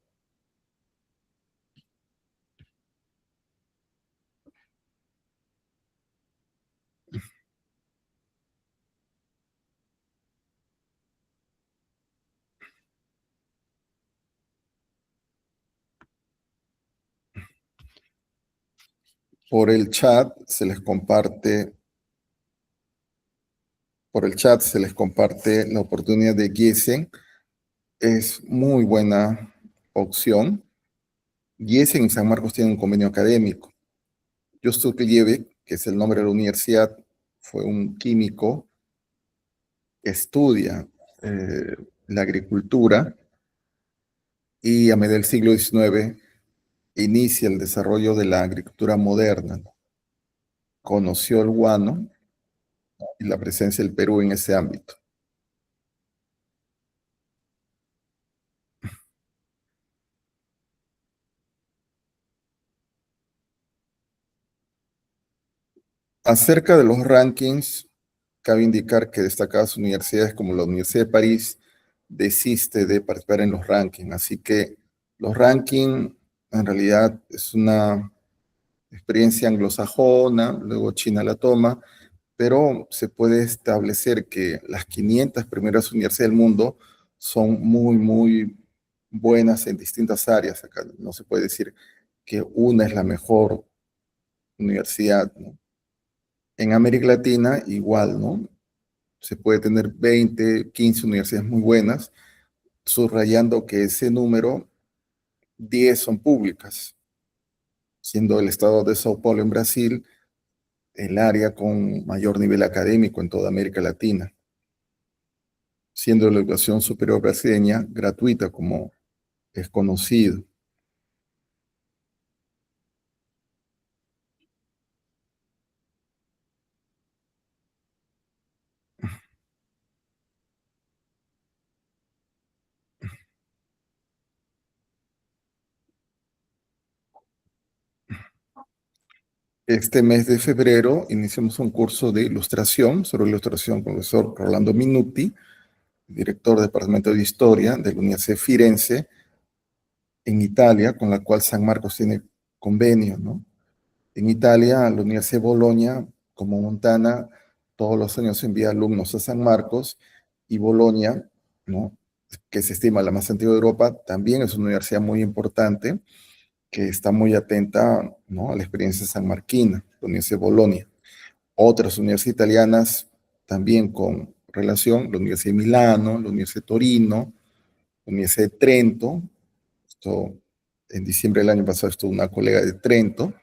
Por el chat se les comparte la oportunidad de Gießen. Es muy buena opción. Gießen y San Marcos tienen un convenio académico. Justus Liebig, que es el nombre de la universidad, fue un químico que estudia la agricultura y a mediados del siglo XIX inicia el desarrollo de la agricultura moderna. Conoció el guano y la presencia del Perú en ese ámbito. Acerca de los rankings, cabe indicar que destacadas universidades como la Universidad de París desiste de participar en los rankings, así que los rankings en realidad es una experiencia anglosajona, luego China la toma, pero se puede establecer que las 500 primeras universidades del mundo son muy, muy buenas en distintas áreas. Acá no se puede decir que una es la mejor universidad, ¿no? En América Latina igual, ¿no? Se puede tener 20, 15 universidades muy buenas, subrayando que ese número, 10 son públicas, siendo el estado de Sao Paulo en Brasil el área con mayor nivel académico en toda América Latina, siendo la educación superior brasileña gratuita, como es conocido. Este mes de febrero iniciamos un curso de ilustración, sobre ilustración con el profesor Rolando Minuti, director del Departamento de Historia de la Universidad de Firenze, en Italia, con la cual San Marcos tiene convenio, ¿no? En Italia, la Universidad de Bolonia, como Montana, todos los años envía alumnos a San Marcos, y Bolonia, ¿no?, que se estima la más antigua de Europa, también es una universidad muy importante, que está muy atenta, ¿no?, a la experiencia sanmarquina, la Universidad de Bolonia. Otras universidades italianas también con relación, la Universidad de Milano, la Universidad de Torino, la Universidad de Trento. Esto, en diciembre del año pasado estuvo una colega de Trento.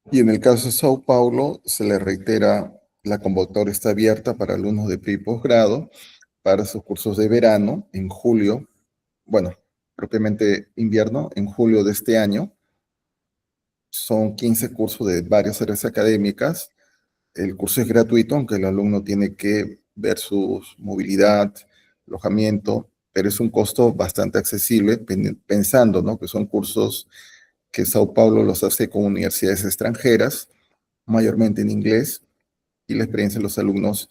Y en el caso de Sao Paulo, se le reitera, la convocatoria está abierta para alumnos de pre y posgrado para sus cursos de verano en julio, bueno, propiamente invierno, en julio de este año. Son 15 cursos de varias áreas académicas. El curso es gratuito, aunque el alumno tiene que ver su movilidad, alojamiento, pero es un costo bastante accesible, pensando, ¿no?, que son cursos que Sao Paulo los hace con universidades extranjeras, mayormente en inglés, y la experiencia de los alumnos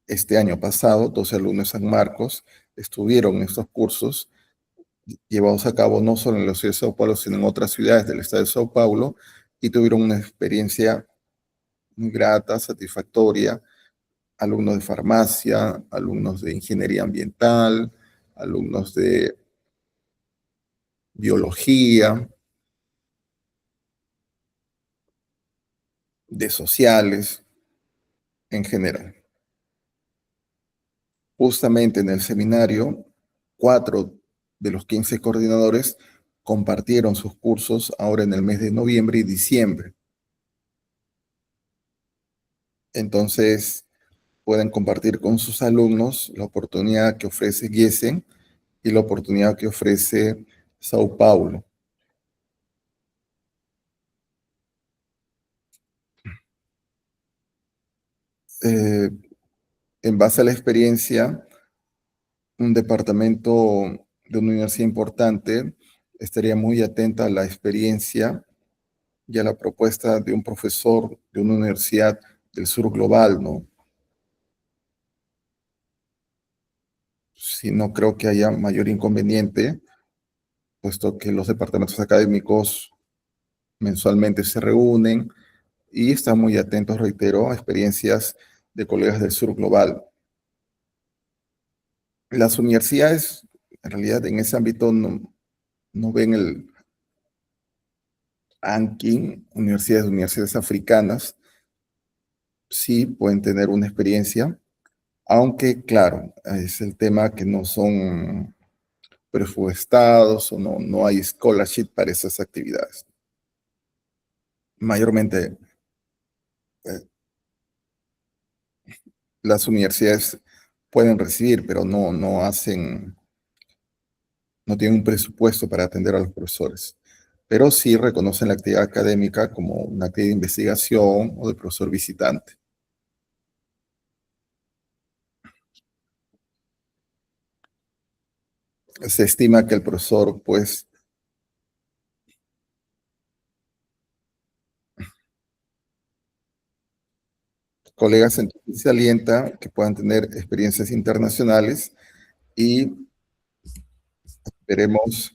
este año pasado, 12 alumnos de San Marcos, estuvieron en estos cursos llevados a cabo no solo en la ciudad de Sao Paulo, sino en otras ciudades del estado de Sao Paulo, y tuvieron una experiencia muy grata, satisfactoria. Alumnos de farmacia, alumnos de ingeniería ambiental, alumnos de biología, de sociales en general. Justamente en el seminario, 4 de los 15 coordinadores compartieron sus cursos ahora en el mes de noviembre y diciembre. Entonces, pueden compartir con sus alumnos la oportunidad que ofrece Giesen y la oportunidad que ofrece Sao Paulo. En base a la experiencia, un departamento de una universidad importante estaría muy atenta a la experiencia y a la propuesta de un profesor de una universidad del sur global, ¿no? Si no creo que haya mayor inconveniente, puesto que los departamentos académicos mensualmente se reúnen y están muy atentos, reitero, a experiencias de colegas del sur global. Las universidades, en realidad, en ese ámbito no ven el ranking. Universidades africanas sí pueden tener una experiencia, aunque, claro, es el tema que no son presupuestados o no hay scholarship para esas actividades. Mayormente, eh, las universidades pueden recibir, pero no tienen un presupuesto para atender a los profesores. Pero sí reconocen la actividad académica como una actividad de investigación o de profesor visitante. Se estima que el profesor, pues, colegas entonces se alienta que puedan tener experiencias internacionales y veremos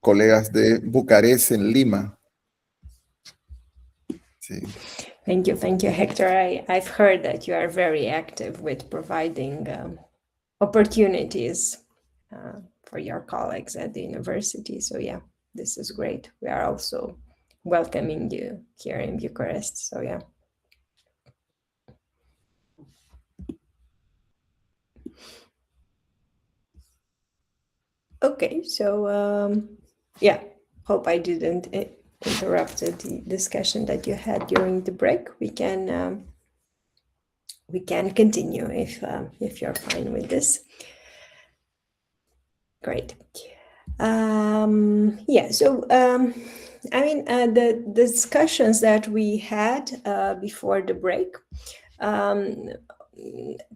colegas de Bucarest en Lima. Sí. Thank you, Hector. I've heard that you are very active with providing opportunities for your colleagues at the university. So yeah, this is great. We are also welcoming you here in Bucharest. So yeah. Okay, so yeah, hope I didn't interrupt the discussion that you had during the break. We can continue if you're fine with this. Great. Yeah, so I mean, the discussions that we had before the break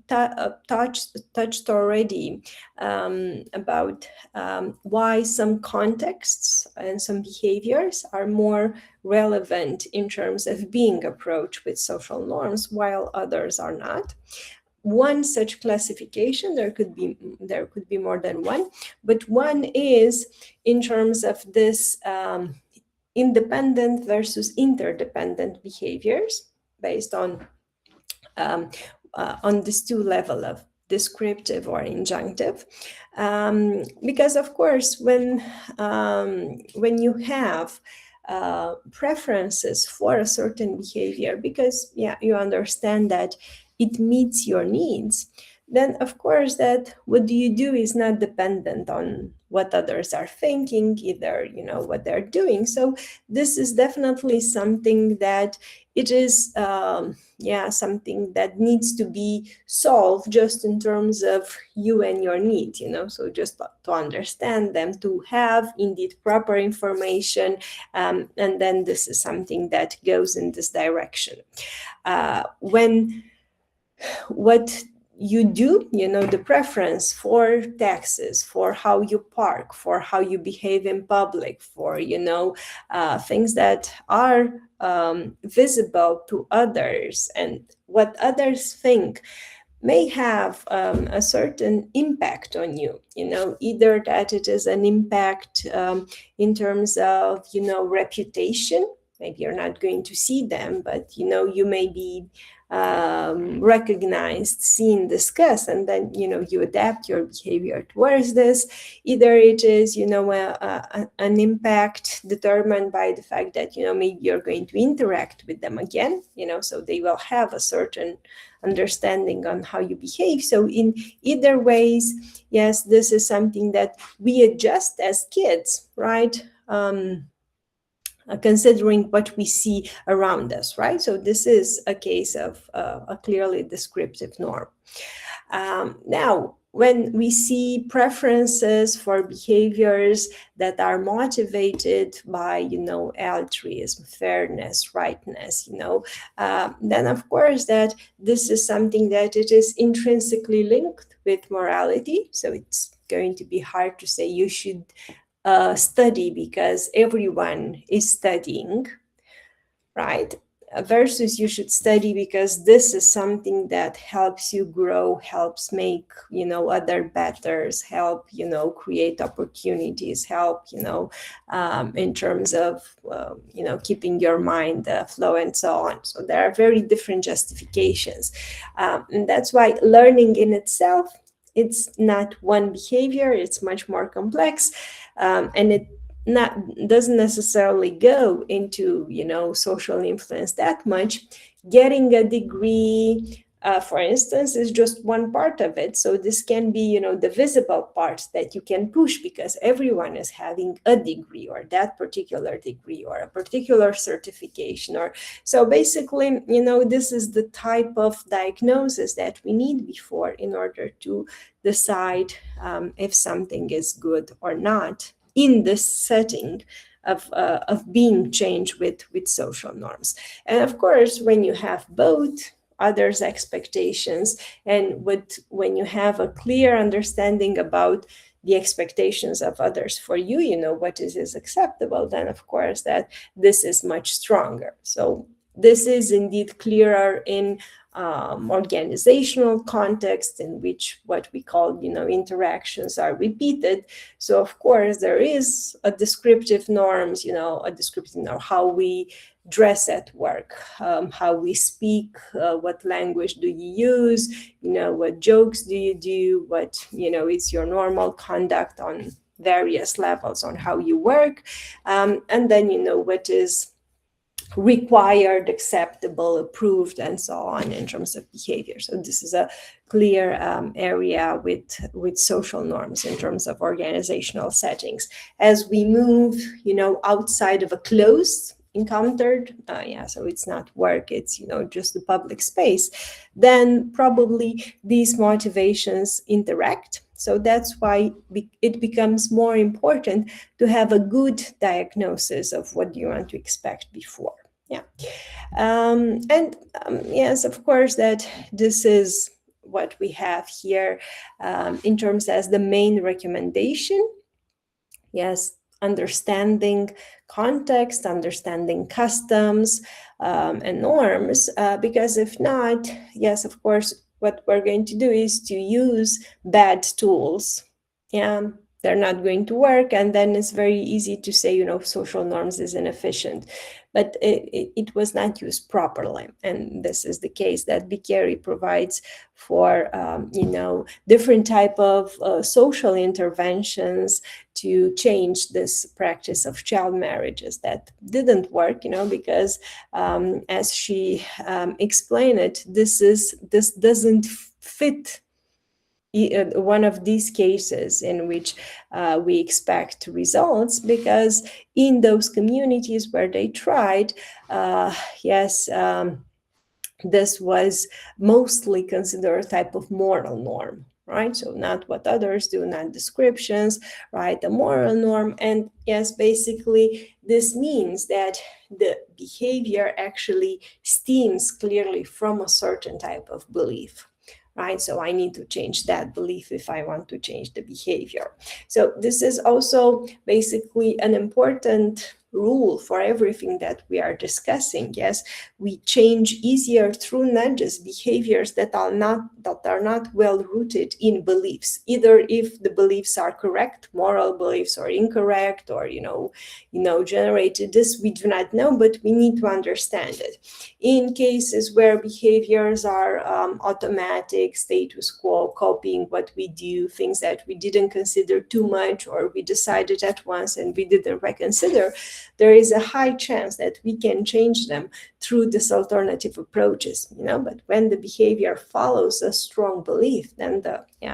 touched already about why some contexts and some behaviors are more relevant in terms of being approached with social norms, while others are not. One such classification, there could be more than one, but one is in terms of this independent versus interdependent behaviors based on this two level of descriptive or injunctive, because of course when you have preferences for a certain behavior, because yeah, you understand that it meets your needs, then of course that what do you do is not dependent on what others are thinking, either what they're doing. So this is definitely something that it is something that needs to be solved just in terms of you and your needs, so just to understand them, to have indeed proper information, and then this is something that goes in this direction. When what you do, the preference for taxes, for how you park, for how you behave in public, for, things that are visible to others and what others think may have a certain impact on you, either that it is an impact in terms of, reputation. Maybe you're not going to see them, but, you may be recognized, seen, discussed, and then you adapt your behavior towards this. Either it is an impact determined by the fact that maybe you're going to interact with them again, so they will have a certain understanding on how you behave. So in either ways, yes, this is something that we adjust as kids, right? Considering what we see around us, right? So this is a case of a clearly descriptive norm. Now, when we see preferences for behaviors that are motivated by, altruism, fairness, rightness, then of course that this is something that it is intrinsically linked with morality. So it's going to be hard to say you should study because everyone is studying, right? Versus you should study because this is something that helps you grow, helps make, other betters, help, create opportunities, help, in terms of, keeping your mind flow and so on. So there are very different justifications. And that's why learning in itself, it's not one behavior, it's much more complex. And it doesn't necessarily go into, social influence that much. Getting a degree, for instance, is just one part of it. So this can be, the visible parts that you can push because everyone is having a degree or that particular degree or a particular certification. Or so basically, this is the type of diagnosis that we need before in order to decide if something is good or not in this setting of being changed with social norms. And of course, when you have both others' expectations and when you have a clear understanding about the expectations of others for you, you know, what is acceptable, then of course that this is much stronger. So this is indeed clearer in organizational context, in which what we call, you know, interactions are repeated. So of course there is a descriptive norms, you know, a descriptive norm, how we dress at work, how we speak, what language do you use, you know, what jokes do you do, what, you know, is your normal conduct on various levels on how you work, and then, you know, what is required, acceptable, approved, and so on in terms of behavior. So this is a clear area with social norms in terms of organizational settings. As we move, you know, outside of a closed encountered, so it's not work, it's, you know, just the public space, then probably these motivations interact. So that's why it becomes more important to have a good diagnosis of what you want to expect before. Yes, of course, that this is what we have here in terms as the main recommendation. Yes, understanding context, understanding customs and norms, because if not, yes, of course, what we're going to do is to use bad tools. Yeah, they're not going to work, and then it's very easy to say, you know, social norms is inefficient, but it was not used properly. And this is the case that Bicchieri provides for, you know, different type of social interventions to change this practice of child marriages that didn't work, you know, because as she explained it, this doesn't fit one of these cases in which we expect results, because in those communities where they tried, this was mostly considered a type of moral norm, right? So not what others do, not descriptions, right? The moral norm. And yes, basically this means that the behavior actually stems clearly from a certain type of belief. Right, so I need to change that belief if I want to change the behavior. So this is also basically an important rule for everything that we are discussing. Yes, we change easier through nudges behaviors that are not well rooted in beliefs, either if the beliefs are correct, moral beliefs, or incorrect, or you know generated. This we do not know, but we need to understand it. In cases where behaviors are automatic, status quo, copying what we do, things that we didn't consider too much, or we decided at once and we didn't reconsider, there is a high chance that we can change them through these alternative approaches, you know. But when the behavior follows a strong belief, then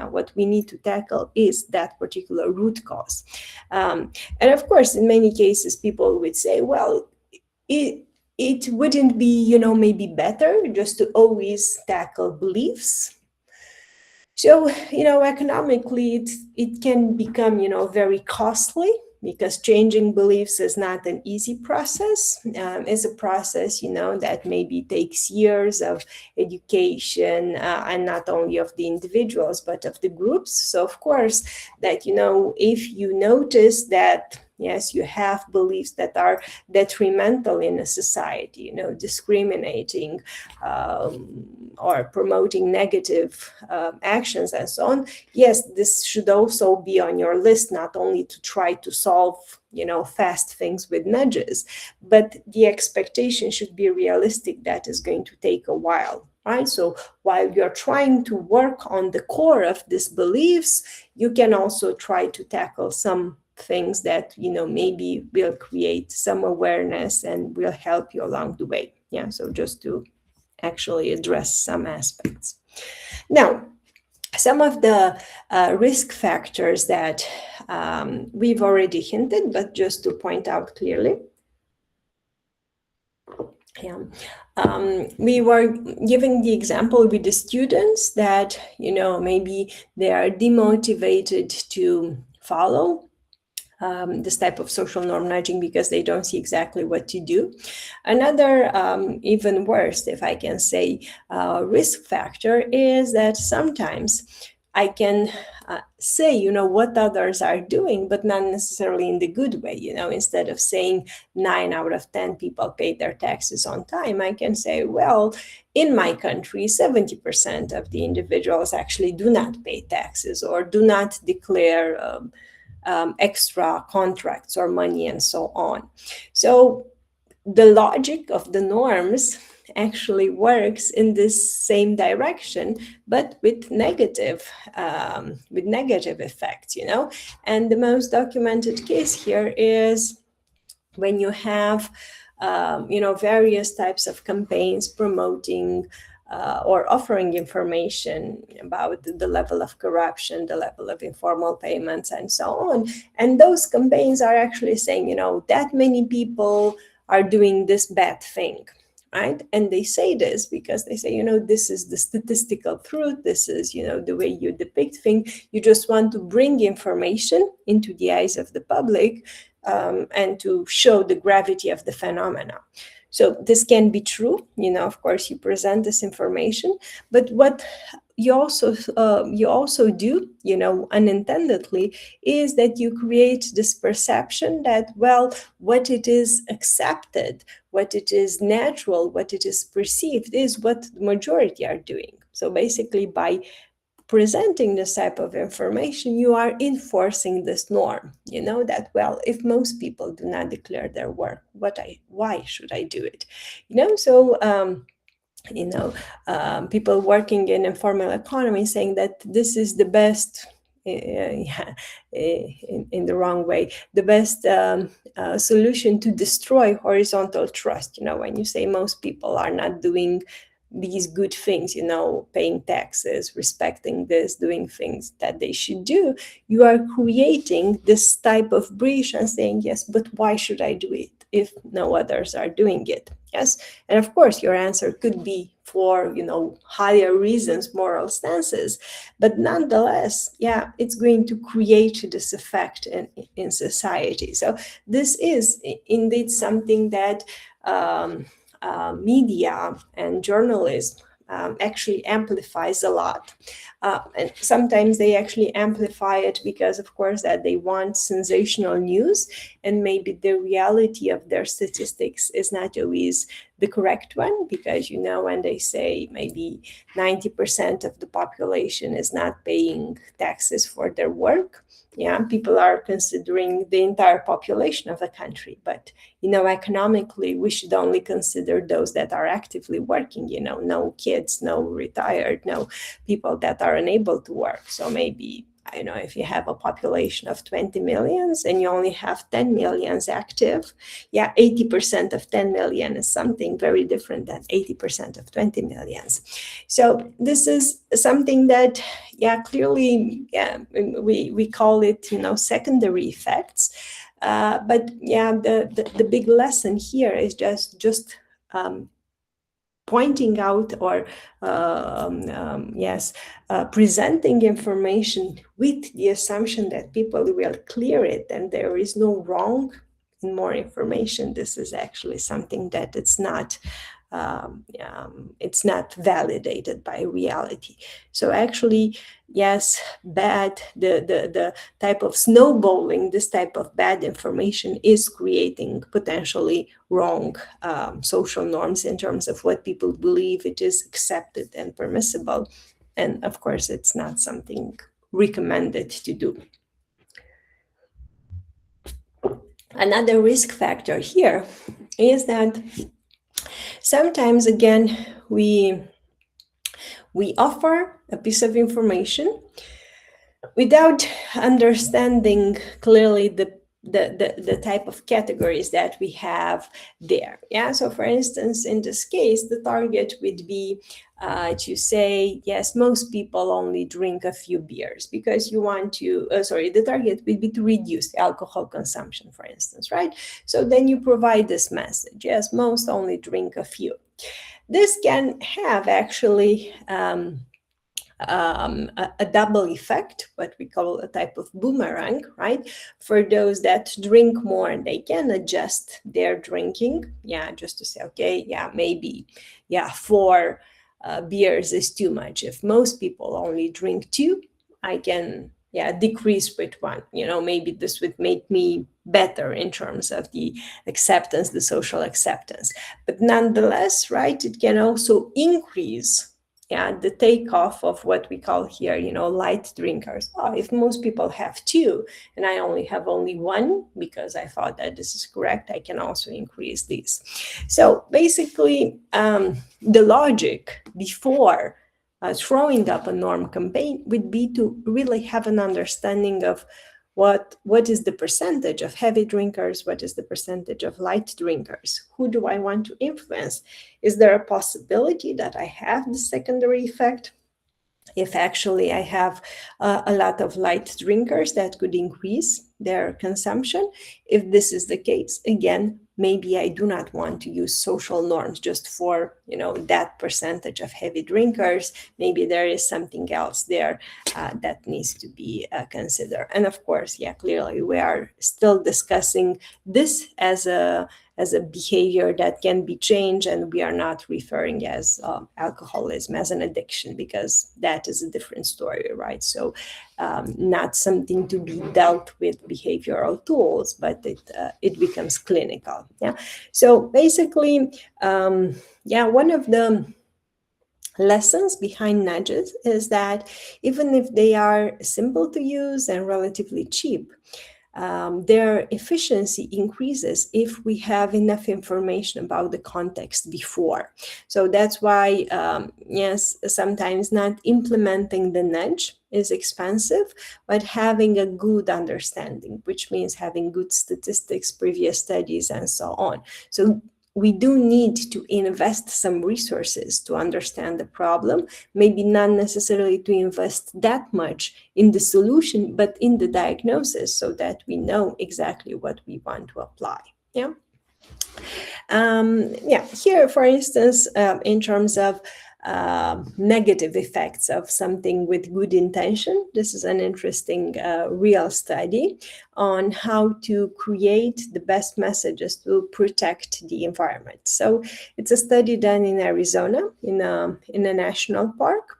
what we need to tackle is that particular root cause. And of course, in many cases, people would say, well, it wouldn't be, you know, maybe better just to always tackle beliefs. So, you know, economically, it can become, you know, very costly, because changing beliefs is not an easy process. It's a process, you know, that maybe takes years of education, and not only of the individuals, but of the groups. So, of course, that, you know, if you notice that, yes, you have beliefs that are detrimental in a society, you know, discriminating or promoting negative actions and so on. Yes, this should also be on your list, not only to try to solve, you know, fast things with nudges, but the expectation should be realistic that is going to take a while. Right? So while you're trying to work on the core of these beliefs, you can also try to tackle some things that, you know, maybe will create some awareness and will help you along the way. Yeah, so just to actually address some aspects. Now, some of the risk factors that we've already hinted, but just to point out clearly. We were giving the example with the students that, you know, maybe they are demotivated to follow this type of social norm nudging because they don't see exactly what to do. Another, even worse, if I can say, risk factor is that sometimes I can say, you know, what others are doing, but not necessarily in the good way. You know, instead of saying 9 out of 10 people pay their taxes on time, I can say, well, in my country, 70% of the individuals actually do not pay taxes or do not declare extra contracts or money and so on. So the logic of the norms actually works in this same direction, but with negative effects, you know. And the most documented case here is when you have, you know, various types of campaigns promoting or offering information about the level of corruption, the level of informal payments, and so on. And those campaigns are actually saying, you know, that many people are doing this bad thing, right? And they say this because they say, you know, this is the statistical truth. This is, you know, the way you depict things. You just want to bring information into the eyes of the public and to show the gravity of the phenomena. So this can be true, you know, of course, you present this information, but what you also do, you know, unintendedly, is that you create this perception that, well, what it is accepted, what it is natural, what it is perceived is what the majority are doing. So basically, by presenting this type of information, you are enforcing this norm, you know, that, well, if most people do not declare their work, why should I do it? You know, so you know, people working in informal economy saying that this is the best, in the wrong way, the best solution to destroy horizontal trust. You know, when you say most people are not doing these good things, you know, paying taxes, respecting this, doing things that they should do, you are creating this type of breach and saying, yes, but why should I do it if no others are doing it? Yes. And of course, your answer could be for, you know, higher reasons, moral stances, but nonetheless, yeah, it's going to create this effect in society. So this is indeed something that media and journalism actually amplifies a lot. And sometimes they actually amplify it because, of course, that they want sensational news, and maybe the reality of their statistics is not always the correct one, because, you know, when they say maybe 90% of the population is not paying taxes for their work, yeah, people are considering the entire population of a country. But, you know, economically, we should only consider those that are actively working, you know, no kids, no retired, no people that are unable to work. So maybe, I don't know, if you have a population of 20 millions and you only have 10 millions active, yeah, 80% of 10 million is something very different than 80% of 20 millions. So this is something that, yeah, clearly, yeah, we call it, you know, secondary effects. But yeah, the big lesson here is just pointing out or presenting information with the assumption that people will clear it and there is no wrong in more information. This is actually something that it's not validated by reality. So actually, yes, the type of snowballing, this type of bad information is creating potentially wrong social norms in terms of what people believe it is accepted and permissible. And of course, it's not something recommended to do. Another risk factor here is that sometimes, again, we offer a piece of information without understanding clearly the type of categories that we have there. Yeah. So for instance, in this case, the target would be to say, yes, most people only drink a few beers because you want to, the target would be to reduce alcohol consumption, for instance, right? So then you provide this message, yes, most only drink a few. This can have actually a double effect, what we call a type of boomerang, right? For those that drink more, they can adjust their drinking, yeah, just to say, okay, yeah, maybe, yeah, 4 beers is too much. If most people only drink 2, I can decrease with one. Maybe this would make me better in terms of the acceptance, the social acceptance. But nonetheless, right, it can also increase the takeoff of what we call here, light drinkers. Oh, if most people have two and I only have one because I thought that this is correct, I can also increase this. So basically, the logic before throwing up a norm campaign would be to really have an understanding of what is the percentage of heavy drinkers, what is the percentage of light drinkers, who do I want to influence? Is there a possibility that I have the secondary effect? If actually I have a lot of light drinkers, that could increase their consumption. If this is the case, again, maybe I do not want to use social norms just for, that percentage of heavy drinkers. Maybe there is something else there that needs to be considered. And of course, clearly we are still discussing this as a behavior that can be changed, and we are not referring as alcoholism as an addiction, because that is a different story, right? So not something to be dealt with behavioral tools, but it becomes clinical. So basically, one of the lessons behind nudges is that even if they are simple to use and relatively cheap, their efficiency increases if we have enough information about the context before. So that's why, sometimes not implementing the nudge is expensive, but having a good understanding, which means having good statistics, previous studies, and so on. So we do need to invest some resources to understand the problem, maybe not necessarily to invest that much in the solution, but in the diagnosis, so that we know exactly what we want to apply. Here, for instance, in terms of negative effects of something with good intention, this is an interesting real study on how to create the best messages to protect the environment. So it's a study done in Arizona in a national park,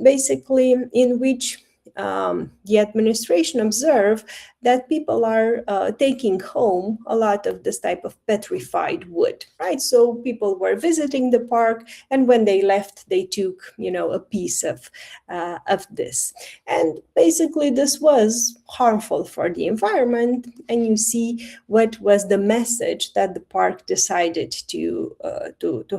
basically in which the administration observed that people are taking home a lot of this type of petrified wood, right? So people were visiting the park, and when they left, they took, a piece of this. And basically, this was harmful for the environment. And you see what was the message that the park decided to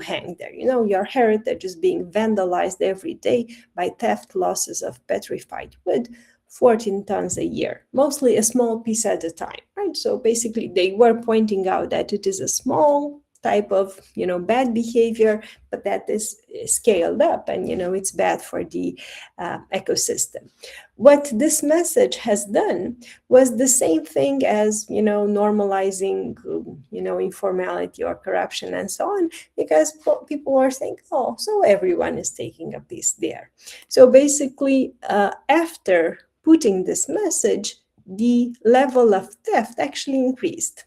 hang there. Your heritage is being vandalized every day by theft, losses of petrified wood. 14 tons a year, mostly a small piece at a time, right? So basically they were pointing out that it is a small type of, bad behavior, but that is scaled up and, it's bad for the ecosystem. What this message has done was the same thing as, normalizing, informality or corruption and so on, because people are saying, oh, so everyone is taking a piece there. So basically, after putting this message, the level of theft actually increased.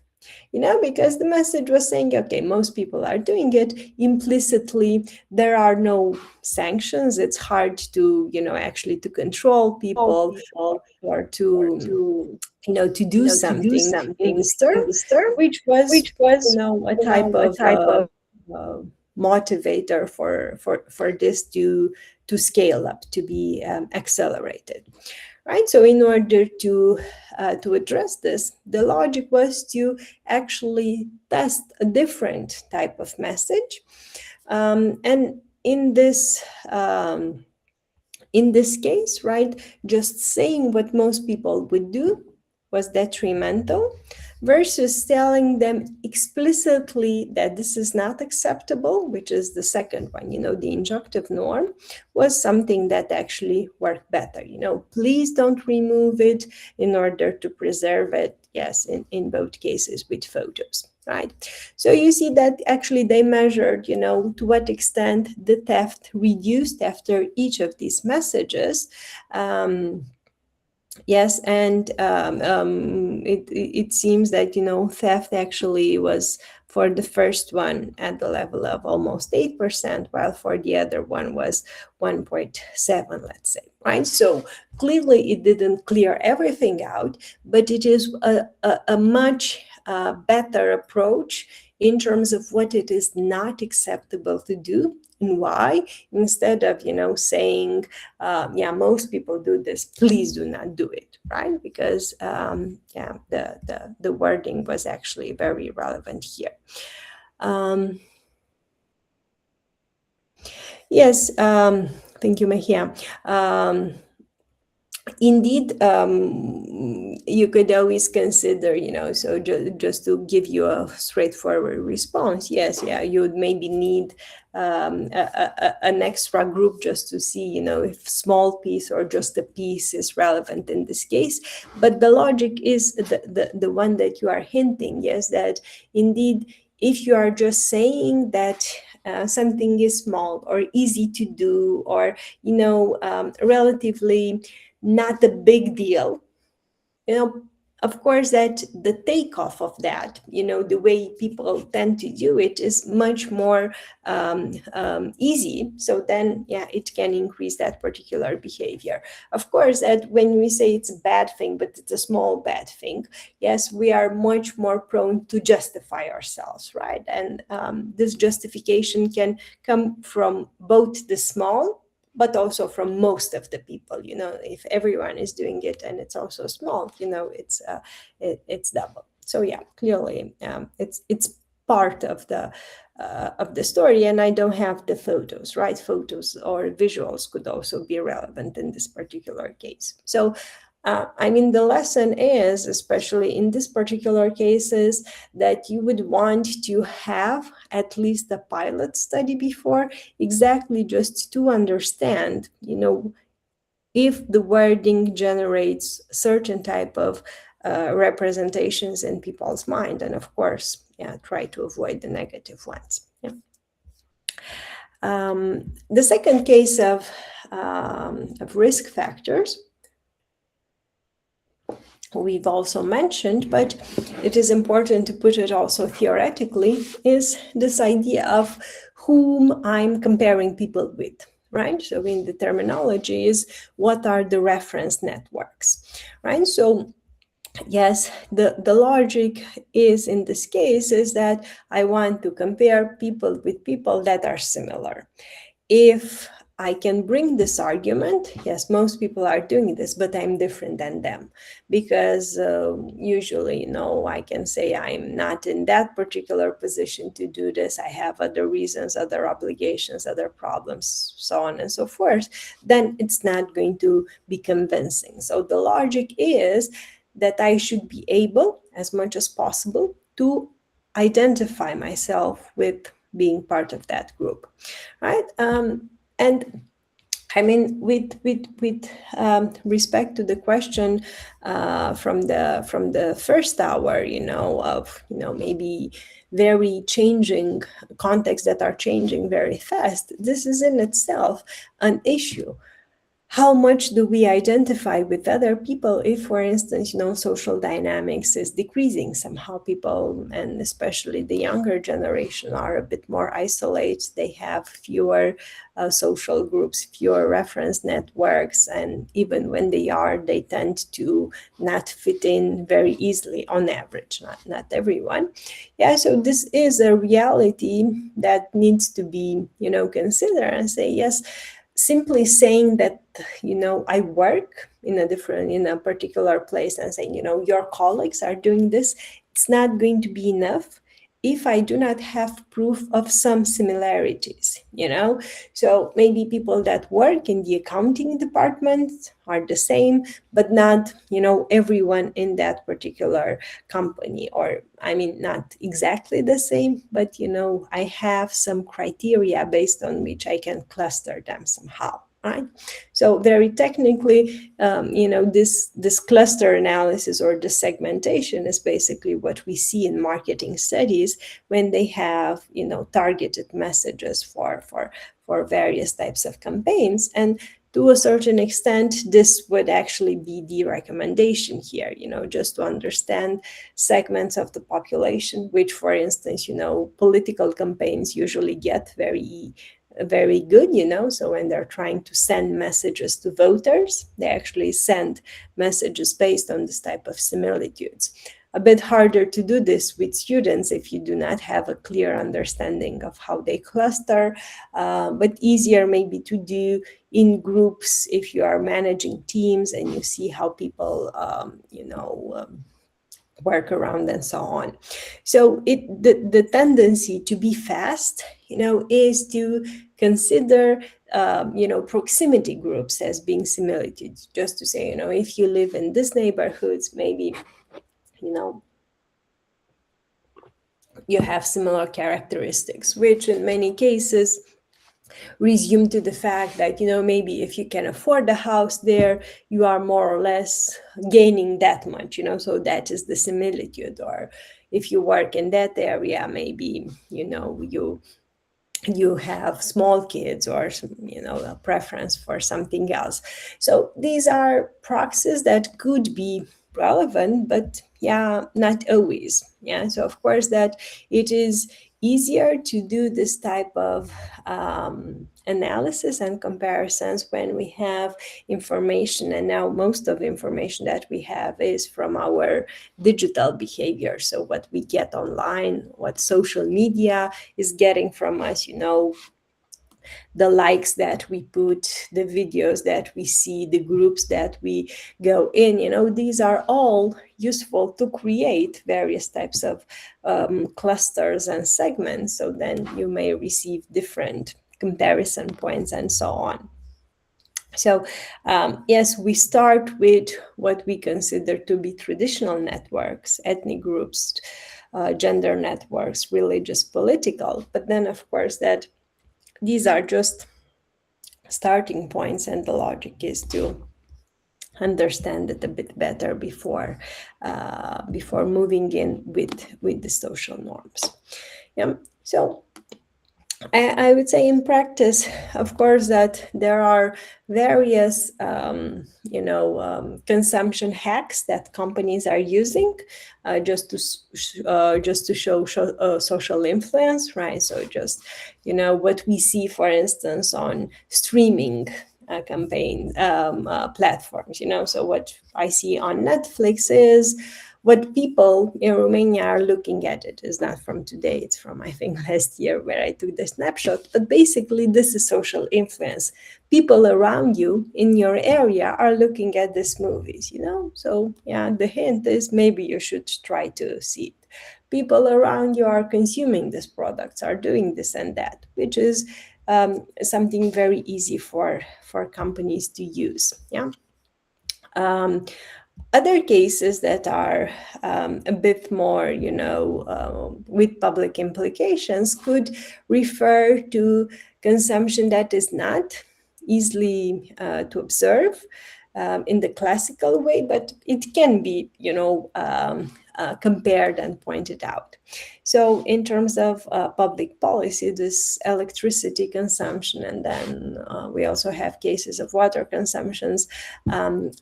Because the message was saying, okay, most people are doing it. Implicitly, there are no sanctions. It's hard to, actually to control people or to do something in the which was a type of motivator for this to scale up, to be accelerated. Right. So in order to address this, the logic was to actually test a different type of message. And in this case, right, just saying what most people would do was detrimental, versus telling them explicitly that this is not acceptable, which is the second one, the injunctive norm, was something that actually worked better. Please don't remove it in order to preserve it. Yes, in both cases with photos, right? So you see that actually they measured, to what extent the theft reduced after each of these messages. Yes, and it seems that, theft actually was for the first one at the level of almost 8%, while for the other one was 1.7, let's say, right? So clearly it didn't clear everything out, but it is a much better approach in terms of what it is not acceptable to do and why, instead of, saying, yeah, most people do this, please do not do it, right? Because yeah, the wording was actually very relevant here. Yes, thank you, Mejia. Indeed, you could always consider, so just to give you a straightforward response, yes, yeah, you would maybe need an extra group just to see, if small piece or just a piece is relevant in this case. But the logic is the one that you are hinting, yes, that indeed, if you are just saying that something is small or easy to do, or, relatively not a big deal, of course, that the takeoff of that, the way people tend to do it is much more easy. So then, yeah, it can increase that particular behavior. Of course, that when we say it's a bad thing, but it's a small bad thing, yes, we are much more prone to justify ourselves, right? And this justification can come from both the small, but also from most of the people. If everyone is doing it and it's also small, it's double. So yeah, clearly it's part of the story. And I don't have the photos, right? Photos or visuals could also be relevant in this particular case. So the lesson is, especially in this particular cases, that you would want to have at least a pilot study before, exactly just to understand, if the wording generates certain type of representations in people's mind, and of course, yeah, try to avoid the negative ones. Yeah. The second case of risk factors we've also mentioned, but it is important to put it also theoretically, is this idea of whom I'm comparing people with, right? So in the terminology is, what are the reference networks, right? So yes, the logic is, in this case, is that I want to compare people with people that are similar. If I can bring this argument, yes, most people are doing this, but I'm different than them, because usually, I can say I'm not in that particular position to do this. I have other reasons, other obligations, other problems, so on and so forth. Then it's not going to be convincing. So the logic is that I should be able, as much as possible, to identify myself with being part of that group, right? And with respect to the question from the first hour, of maybe very changing contexts that are changing very fast, this is in itself an issue. How much do we identify with other people if, for instance, social dynamics is decreasing? Somehow people, and especially the younger generation, are a bit more isolated. They have fewer social groups, fewer reference networks, and even when they are, they tend to not fit in very easily on average, not everyone. Yeah, so this is a reality that needs to be, considered, and say, yes, simply saying that, I work in a particular place, and saying, your colleagues are doing this, it's not going to be enough if I do not have proof of some similarities, So maybe people that work in the accounting department are the same, but not, everyone in that particular company, or not exactly the same, but, I have some criteria based on which I can cluster them somehow. Right. So very technically, this cluster analysis or the segmentation is basically what we see in marketing studies when they have, targeted messages for various types of campaigns. And to a certain extent, this would actually be the recommendation here, just to understand segments of the population, which, for instance, political campaigns usually get very good, so when they're trying to send messages to voters, they actually send messages based on this type of similitudes. A bit harder to do this with students if you do not have a clear understanding of how they cluster, but easier maybe to do in groups if you are managing teams and you see how people, work around and so on. So the tendency to be fast, is to consider, proximity groups as being similitudes. Just to say, if you live in this neighborhoods, maybe, you have similar characteristics, which in many cases resume to the fact that, maybe if you can afford a house there, you are more or less gaining that much, so that is the similitude. Or if you work in that area, maybe, you have small kids, or, a preference for something else. So these are proxies that could be relevant, but not always. So of course that it is easier to do this type of analysis and comparisons when we have information, and now most of the information that we have is from our digital behavior. So what we get online, what social media is getting from us, the likes that we put, the videos that we see, the groups that we go in, these are all useful to create various types of clusters and segments. So then you may receive different comparison points and so on. So yes, we start with what we consider to be traditional networks, ethnic groups, gender networks, religious, political, but then of course that these are just starting points, and the logic is to understand it a bit better before moving in with the social norms. So I would say in practice, of course, that there are various, consumption hacks that companies are using just to show social influence, right? So just, what we see, for instance, on streaming campaign platforms, so what I see on Netflix is what people in Romania are looking at. It is not from today, it's from, I think, last year where I took the snapshot. But basically, this is social influence. People around you in your area are looking at these movies, So the hint is maybe you should try to see it. People around you are consuming these products, are doing this and that, which is something very easy for companies to use. Other cases that are a bit more, with public implications could refer to consumption that is not easily to observe in the classical way, but it can be, compared and pointed out. So in terms of public policy, this electricity consumption, and then we also have cases of water consumptions.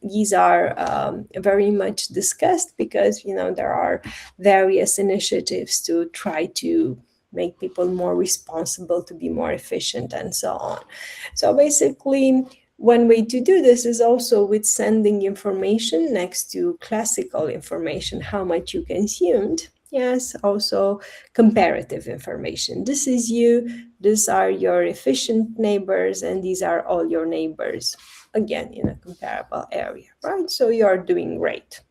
These are very much discussed because, there are various initiatives to try to make people more responsible, to be more efficient, and so on. So basically, one way to do this is also with sending information next to classical information, how much you consumed. Yes, also comparative information. This is you, these are your efficient neighbors, and these are all your neighbors, again, in a comparable area, right? So you're doing great.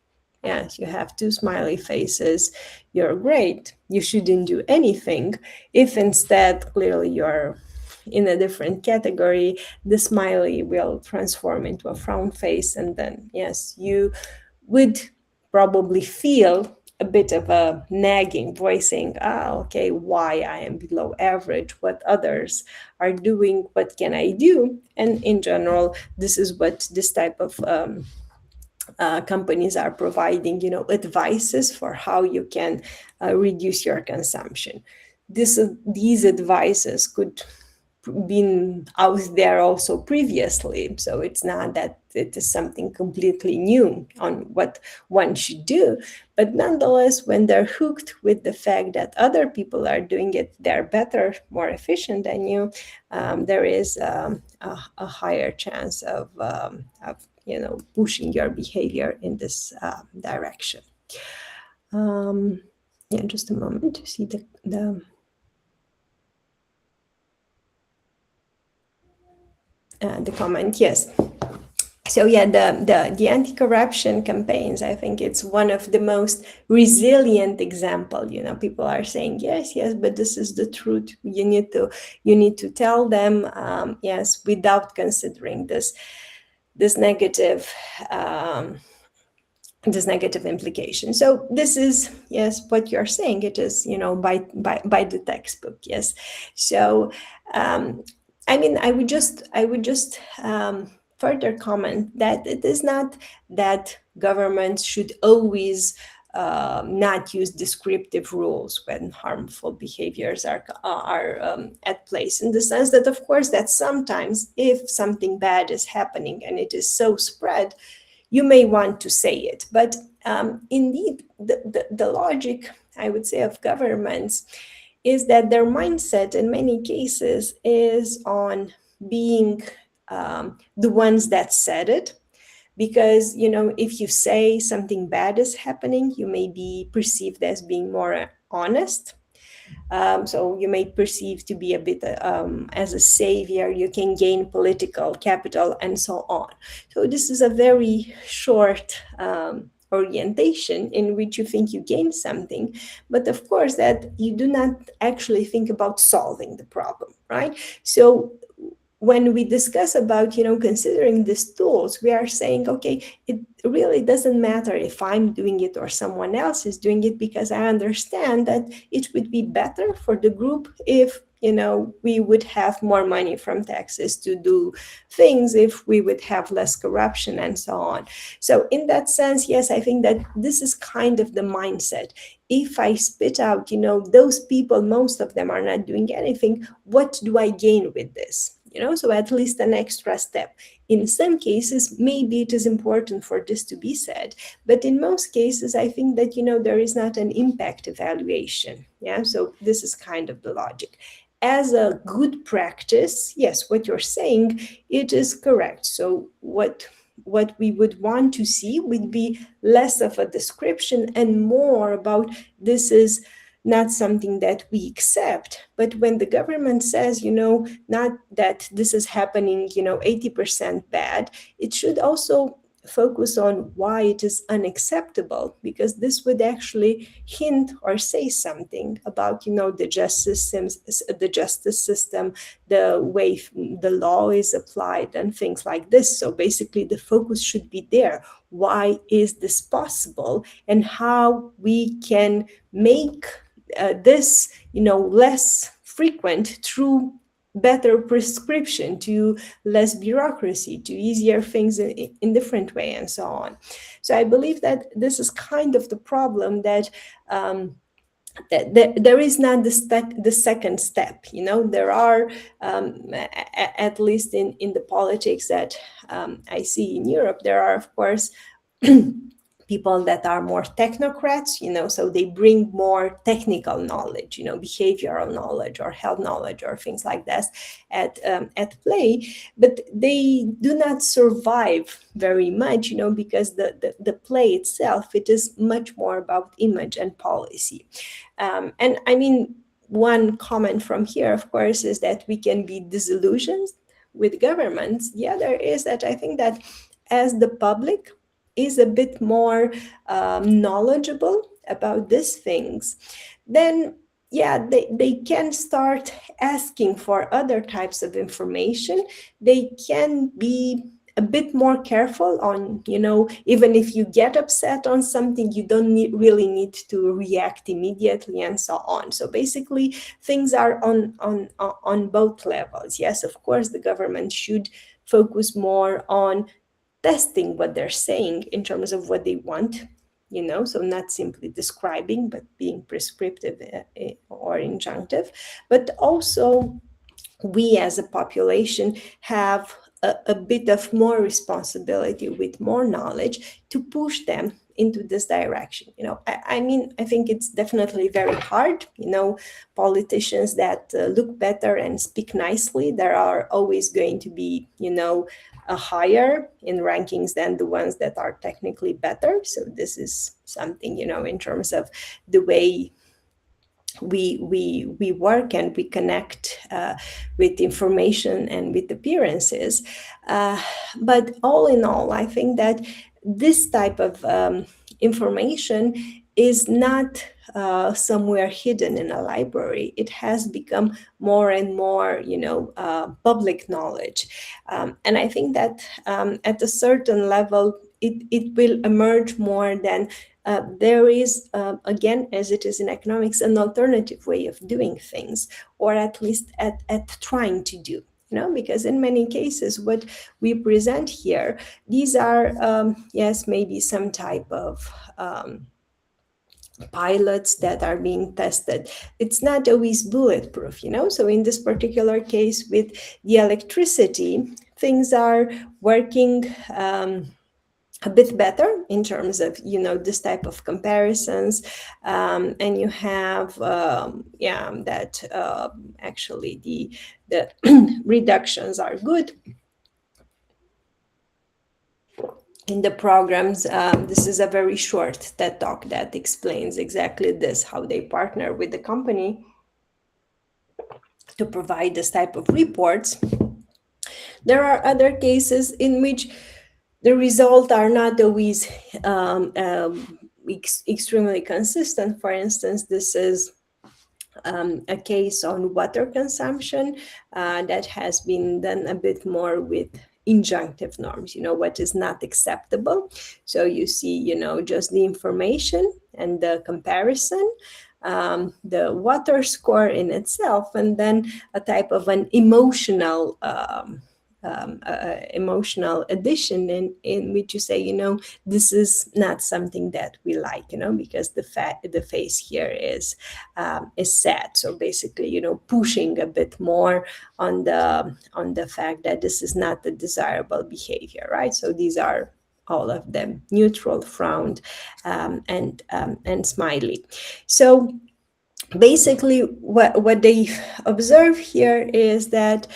Yes, you have 2 smiley faces, you're great. You shouldn't do anything. If instead, clearly you're in a different category, the smiley will transform into a frown face, and then yes, you would probably feel a bit of a nagging voice saying, okay, why I am below average, what others are doing, what can I do? And in general, this is what this type of companies are providing, advices for how you can reduce your consumption. These advices could been out there also previously. So it's not that it is something completely new on what one should do. But nonetheless, when they're hooked with the fact that other people are doing it, they're better, more efficient than you, there is a higher chance of pushing your behavior in this direction. Yeah, just a moment to see the comment. Yes. So yeah, the anti-corruption campaigns, I think it's one of the most resilient example. People are saying yes, but this is the truth. You need to tell them yes, without considering this negative implication. So this is, yes, what you're saying. It is, by the textbook. Yes. So I would just further comment that it is not that governments should always not use descriptive rules when harmful behaviors are at place, in the sense that, of course, that sometimes if something bad is happening and it is so spread, you may want to say it. But indeed, the logic, I would say, of governments is that their mindset in many cases is on being the ones that said it. Because, if you say something bad is happening, you may be perceived as being more honest. So you may perceive to be a bit as a savior. You can gain political capital and so on. So this is a very short orientation in which you think you gain something, but of course that you do not actually think about solving the problem, right? So when we discuss about, considering these tools, we are saying, okay, it really doesn't matter if I'm doing it or someone else is doing it, because I understand that it would be better for the group if, we would have more money from taxes to do things, if we would have less corruption and so on. So in that sense, yes, I think that this is kind of the mindset. If I spit out, those people, most of them are not doing anything, what do I gain with this? So at least an extra step. In some cases, maybe it is important for this to be said, but in most cases, I think that, there is not an impact evaluation. Yeah, so this is kind of the logic. As a good practice, yes, what you're saying, it is correct. So what we would want to see would be less of a description and more about this is not something that we accept. But when the government says, not that this is happening, 80% bad, it should also focus on why it is unacceptable, because this would actually hint or say something about, the justice system, the way the law is applied and things like this. So basically the focus should be there. Why is this possible, and how we can make this, less frequent through better prescription, to less bureaucracy, to easier things in different way, and so on. So I believe that this is kind of the problem, that there is not the second step. There are, at least in the politics that I see in Europe, there are, of course, people that are more technocrats, so they bring more technical knowledge, behavioral knowledge or health knowledge or things like that at play, but they do not survive very much, because the play itself, it is much more about image and policy. And I mean, one comment from here, of course, is that we can be disillusioned with governments. The other is that I think that as the public is a bit more knowledgeable about these things, then they can start asking for other types of information. They can be a bit more careful on, even if you get upset on something, you don't really need to react immediately and so on. So basically, things are on both levels. Yes, of course, the government should focus more on testing what they're saying in terms of what they want, so not simply describing, but being prescriptive or injunctive, but also we as a population have a bit of more responsibility with more knowledge to push them into this direction. I mean, I think it's definitely very hard. Politicians that look better and speak nicely, there are always going to be, higher in rankings than the ones that are technically better. So this is something, in terms of the way we work and we connect with information and with appearances. But all in all, I think that this type of information is not somewhere hidden in a library. It has become more and more, public knowledge. And I think that at a certain level, it will emerge more than there is, again, as it is in economics, an alternative way of doing things, or at least at trying to do. Because in many cases, what we present here, these are, yes, maybe some type of pilots that are being tested. It's not always bulletproof, So in this particular case with the electricity, things are working a bit better in terms of, this type of comparisons. And you have, that actually the reductions are good. In the programs, this is a very short TED Talk that explains exactly this, how they partner with the company to provide this type of reports. There are other cases in which the results are not always extremely consistent. For instance, this is a case on water consumption that has been done a bit more with injunctive norms, what is not acceptable. So you see, just the information and the comparison, the water score in itself, and then a type of an emotional addition in which you say, this is not something that we like, because the face here is sad. So basically, pushing a bit more on the fact that this is not a desirable behavior, right? So these are all of them neutral, frowned, and smiley. So basically, what they observe here is that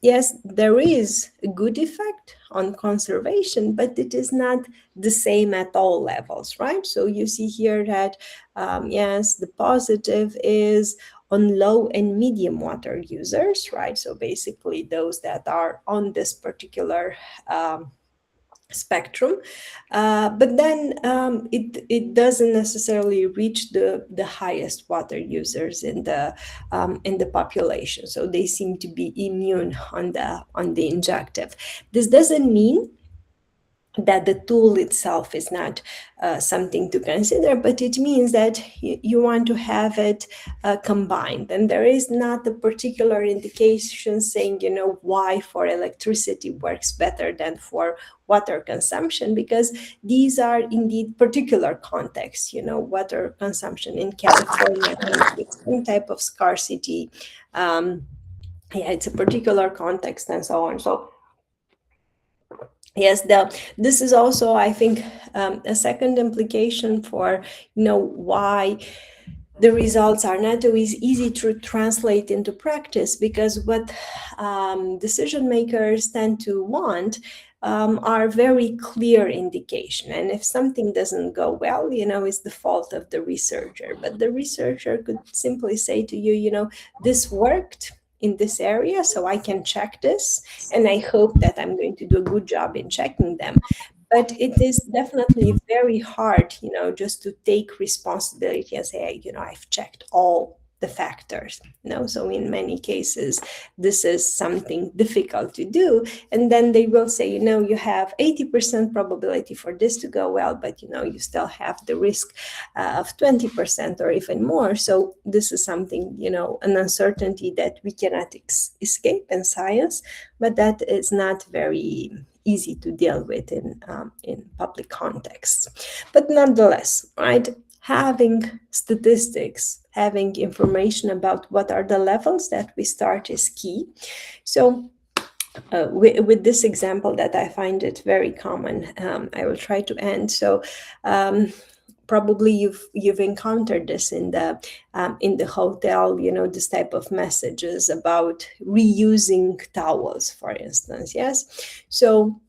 yes, there is a good effect on conservation, but it is not the same at all levels, right? So you see here that yes, the positive is on low and medium water users, right? So basically those that are on this particular spectrum, but then it doesn't necessarily reach the highest water users in the population. So they seem to be immune on the injective. This doesn't mean that the tool itself is not something to consider, but it means that you want to have it combined. And there is not a particular indication saying, why for electricity works better than for water consumption, because these are indeed particular contexts. Water consumption in California with some type of scarcity. It's a particular context and so on. So yes, this is also, I think, a second implication for, why the results are not always easy to translate into practice, because what decision makers tend to want are very clear indication. And if something doesn't go well, it's the fault of the researcher. But the researcher could simply say to you, this worked in this area, so I can check this, and I hope that I'm going to do a good job in checking them. But it is definitely very hard, just to take responsibility and say, I've checked all the factors. So in many cases, this is something difficult to do. And then they will say, you have 80% probability for this to go well, but you still have the risk of 20% or even more. So this is something, an uncertainty that we cannot escape in science, but that is not very easy to deal with in public contexts. But nonetheless, right, having statistics, having information about what are the levels that we start is key. So with this example that I find it very common, I will try to end. So probably you've encountered this in the hotel, this type of messages about reusing towels, for instance. Yes, so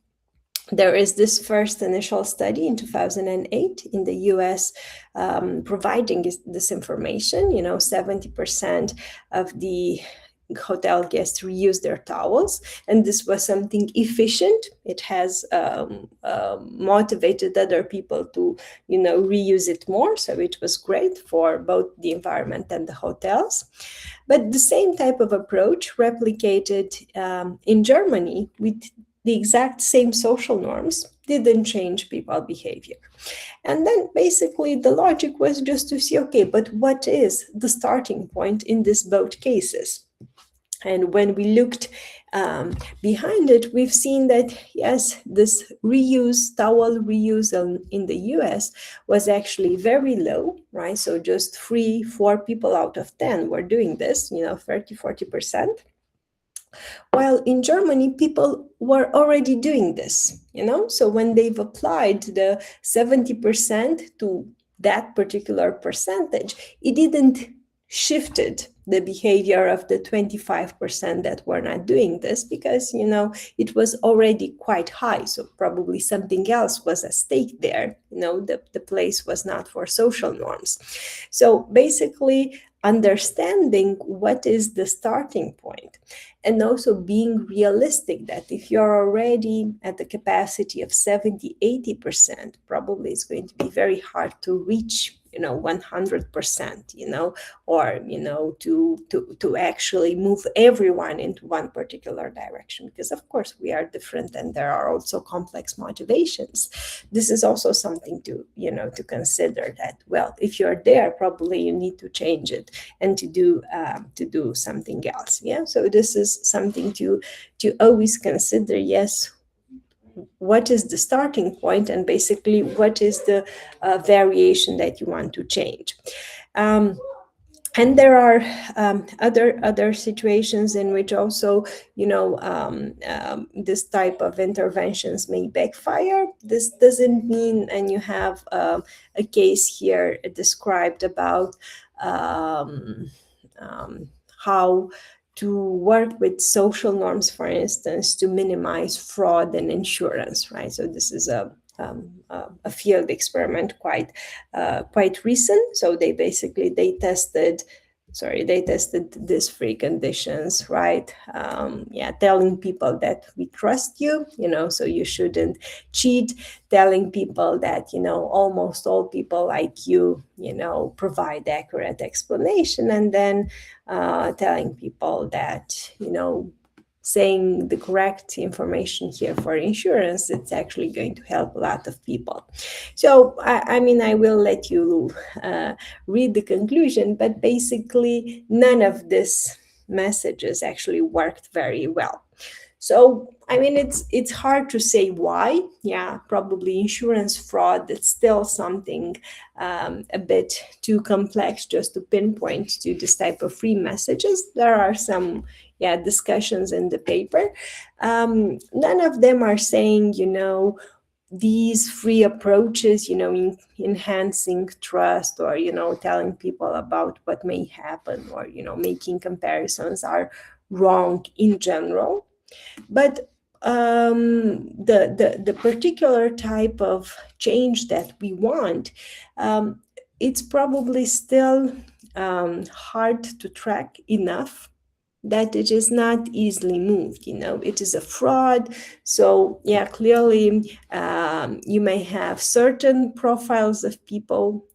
there is this first initial study in 2008 in the US providing this information. 70% of the hotel guests reuse their towels, and this was something efficient. It has motivated other people to reuse it more, so it was great for both the environment and the hotels. But the same type of approach replicated in Germany with the exact same social norms didn't change people's behavior. And then basically the logic was just to see, okay, but what is the starting point in these both cases? And when we looked behind it, we've seen that, yes, this towel reuse in the US was actually very low, right? So just 3-4 people out of 10 were doing this, 30-40%. While in Germany, people were already doing this, So when they've applied the 70% to that particular percentage, it didn't shifted the behavior of the 25% that were not doing this, because it was already quite high. So probably something else was at stake there. The place was not for social norms. So basically understanding what is the starting point, and also being realistic that if you're already at the capacity of 70-80%, probably it's going to be very hard to reach 100%, or to actually move everyone into one particular direction, because of course we are different and there are also complex motivations. This is also something to to consider, that, well, if you're there, probably you need to change it and to do something else. Yeah, so this is something to always consider. Yes, what is the starting point, and basically what is the variation that you want to change. And there are other situations in which also, this type of interventions may backfire. This doesn't mean, and you have a case here described about how to work with social norms, for instance, to minimize fraud and insurance, right? So this is a field experiment quite recent. So they tested these 3 conditions, right? Telling people that we trust you, so you shouldn't cheat. Telling people that, almost all people like you, provide accurate explanation. And then telling people that, saying the correct information here for insurance, it's actually going to help a lot of people. So, I will let you read the conclusion, but basically none of these messages actually worked very well. So, it's hard to say why. Yeah, probably insurance fraud, it's still something a bit too complex just to pinpoint to this type of free messages. There are some discussions in the paper. None of them are saying, these free approaches, enhancing trust, or, telling people about what may happen, or, making comparisons are wrong in general. But the particular type of change that we want, it's probably still hard to track enough that it is not easily moved. It is a fraud. So clearly you may have certain profiles of people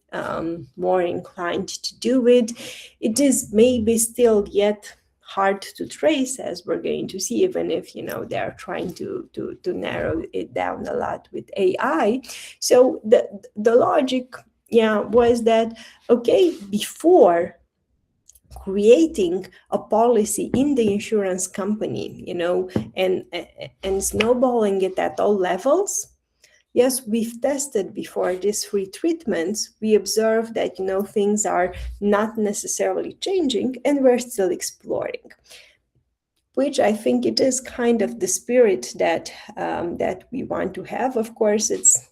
more inclined to do it. It is maybe still yet hard to trace, as we're going to see, even if they are trying to narrow it down a lot with AI. So the logic was that, okay, before creating a policy in the insurance company, and snowballing it at all levels, yes, we've tested before these free treatments, we observe that, things are not necessarily changing, and we're still exploring. Which I think it is kind of the spirit that that we want to have. Of course, it's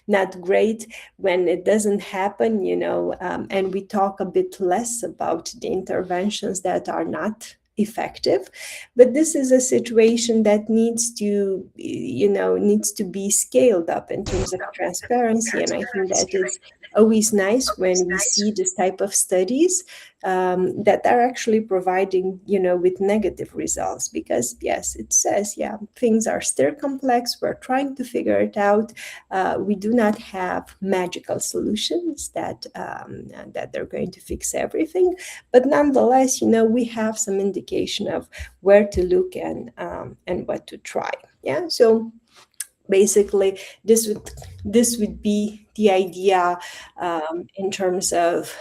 not great when it doesn't happen, and we talk a bit less about the interventions that are not effective. But this is a situation that needs to be scaled up in terms of transparency, and I think that is always nice when we see this type of studies that are actually providing, with negative results, because yes, it says, things are still complex. We're trying to figure it out. We do not have magical solutions that they're going to fix everything, but nonetheless, we have some indication of where to look and what to try. So basically, this would be the idea in terms of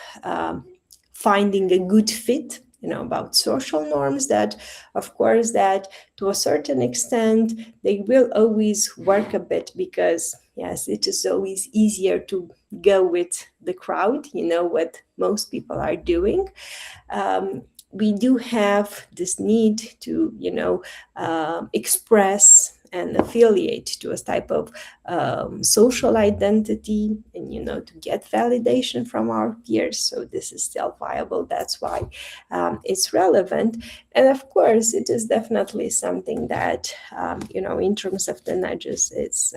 finding a good fit, about social norms that, of course, that to a certain extent, they will always work a bit because, yes, it is always easier to go with the crowd, what most people are doing. We do have this need to, express and affiliate to a type of social identity and, to get validation from our peers. So this is still viable. That's why it's relevant. And of course, it is definitely something that, in terms of the nudges, it's,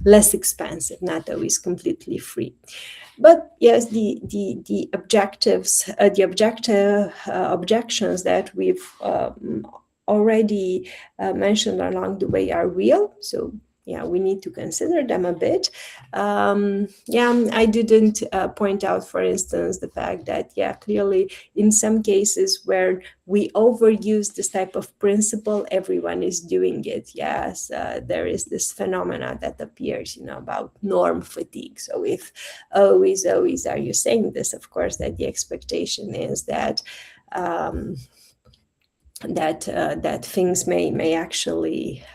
less expensive, not always completely free. But yes, the objectives, objections that we've already mentioned along the way are real. So we need to consider them a bit. I didn't point out, for instance, the fact that, clearly in some cases where we overuse this type of principle, everyone is doing it. Yes, there is this phenomena that appears, about norm fatigue. So if always are you saying this, of course, that the expectation is that that things may actually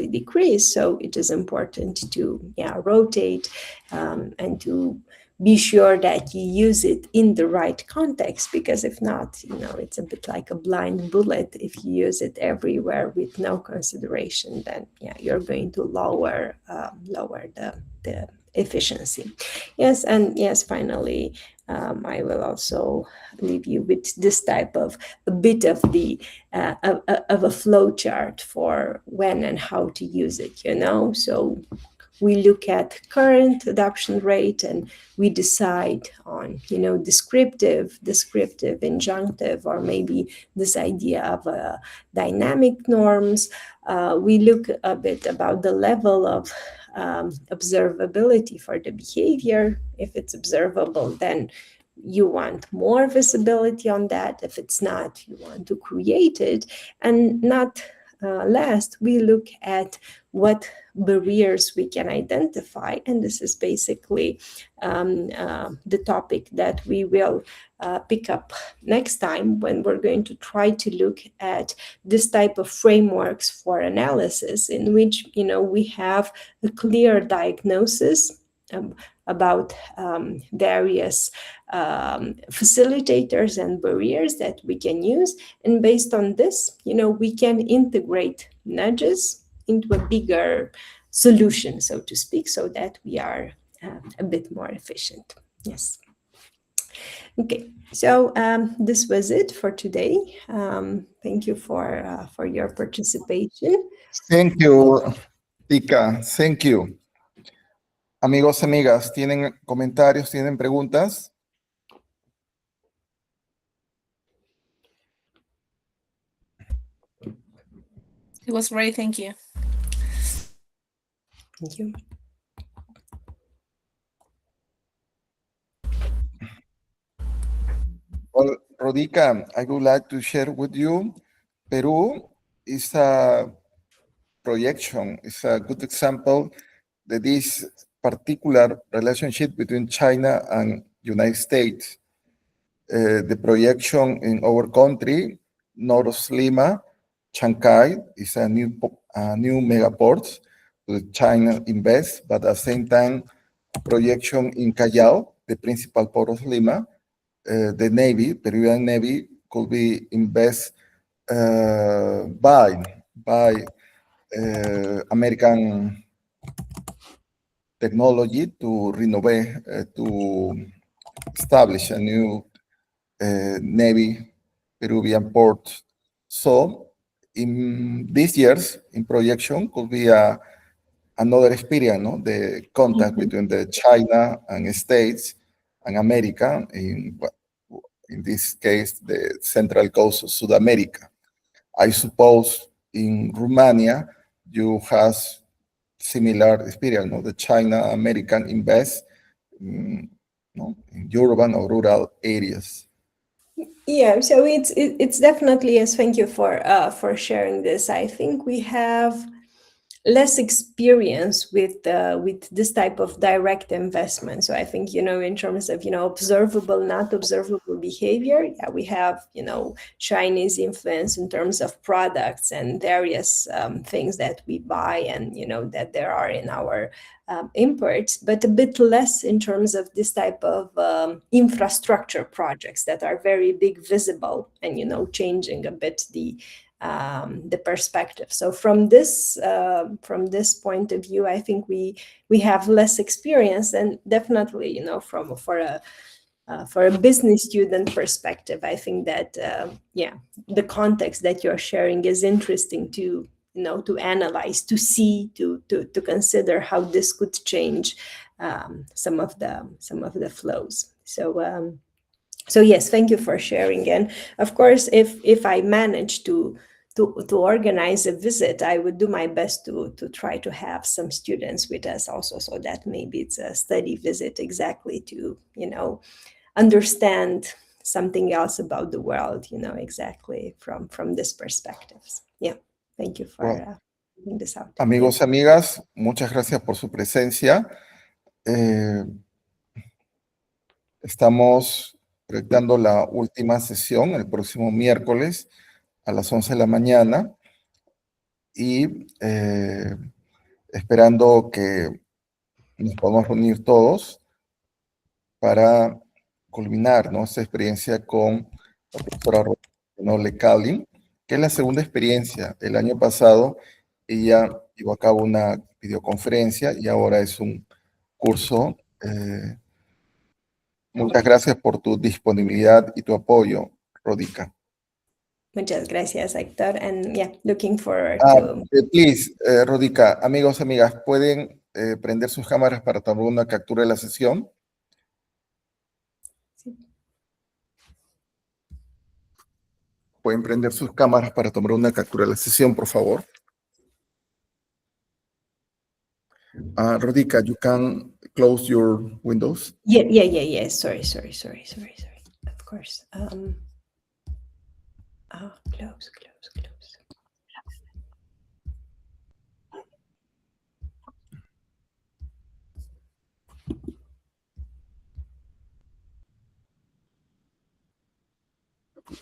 decrease. So it is important to rotate and to be sure that you use it in the right context, because if not, it's a bit like a blind bullet. If you use it everywhere with no consideration, then you're going to lower the efficiency. Yes, and yes, finally, I will also leave you with this type of a bit of the of a flow chart for when and how to use it. So we look at current adoption rate and we decide on descriptive, injunctive, or maybe this idea of dynamic norms. We look a bit about the level of observability for the behavior. If it's observable, then you want more visibility on that. If it's not, you want to create it. And not last, we look at what barriers we can identify. And this is basically the topic that we will pick up next time, when we're going to try to look at this type of frameworks for analysis, in which we have a clear diagnosis about various facilitators and barriers that we can use, and based on this, we can integrate nudges into a bigger solution, so to speak, so that we are a bit more efficient. Yes. Okay, so this was it for today. Thank you for your participation. Thank you, Tika. Thank you. Amigos, amigas, ¿tienen comentarios, tienen preguntas? It was great, thank you. Thank you. Well, Rodica, I would like to share with you, Peru is a projection, it's a good example that this particular relationship between China and United States. The projection in our country, North Lima, Chancay, is a new megaport China invest, but at the same time, projection in Callao, the principal port of Lima, the Navy, Peruvian Navy, could be invest by American technology to renovate, to establish a new Navy Peruvian port. So in these years, in projection, could be another experience, no? The contact between the China and States and America, in this case, the central coast of South America. I suppose in Romania, you have similar experience, no? The China-American invest no? in urban or rural areas. Yeah, so it's definitely, yes, thank you for sharing this. I think we have less experience with this type of direct investment. So I think, in terms of, observable, not observable behavior, yeah, we have, Chinese influence in terms of products and various things that we buy and, that there are in our imports, but a bit less in terms of this type of infrastructure projects that are very big, visible, and, changing a bit the perspective. So from this point of view, I think we have less experience, and definitely, for a business student perspective, I think that the context that you're sharing is interesting to to analyze, to see, to consider how this could change some of the flows. So yes, thank you for sharing. And of course, if I manage to organize a visit, I would do my best to try to have some students with us also, so that maybe it's a study visit exactly to, understand something else about the world, exactly from this perspectives. Yeah, thank you for bringing this out. Amigos, amigas, muchas gracias por su presencia. Estamos proyectando la última sesión el próximo miércoles a las 11 de la mañana y esperando que nos podamos reunir todos para culminar, ¿no?, esta experiencia con la profesora Nole Callin, que es la segunda experiencia. El año pasado ella llevó a cabo una videoconferencia y ahora es un curso. Muchas gracias por tu disponibilidad y tu apoyo, Rodica. Muchas gracias, Héctor, and yeah, looking forward to... Please, Rodica, amigos, amigas, ¿pueden prender sus cámaras para tomar una captura de la sesión? Sí. ¿Pueden prender sus cámaras para tomar una captura de la sesión, por favor? Rodica, you can close your windows. Yeah. Sorry. Of course. Close.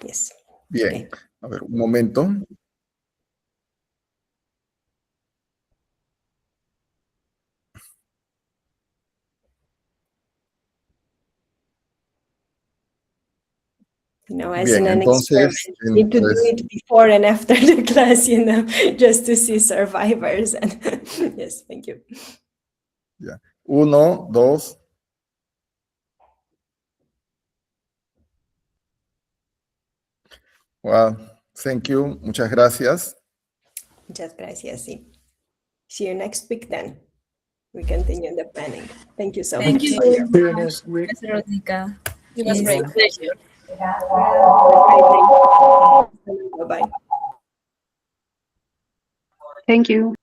Yes. Bien, Okay. A ver, un momento. As Bien, in an entonces, experiment, need to do it before and after the class, just to see survivors. And yes, thank you. Ya. 1, 2. Wow, thank you. Muchas gracias. Muchas gracias. Sí. See you next week then. We continue the planning. Thank you so much. Thank you, for your- Professor Rodica. It was a great pleasure. Bye-bye. Thank you.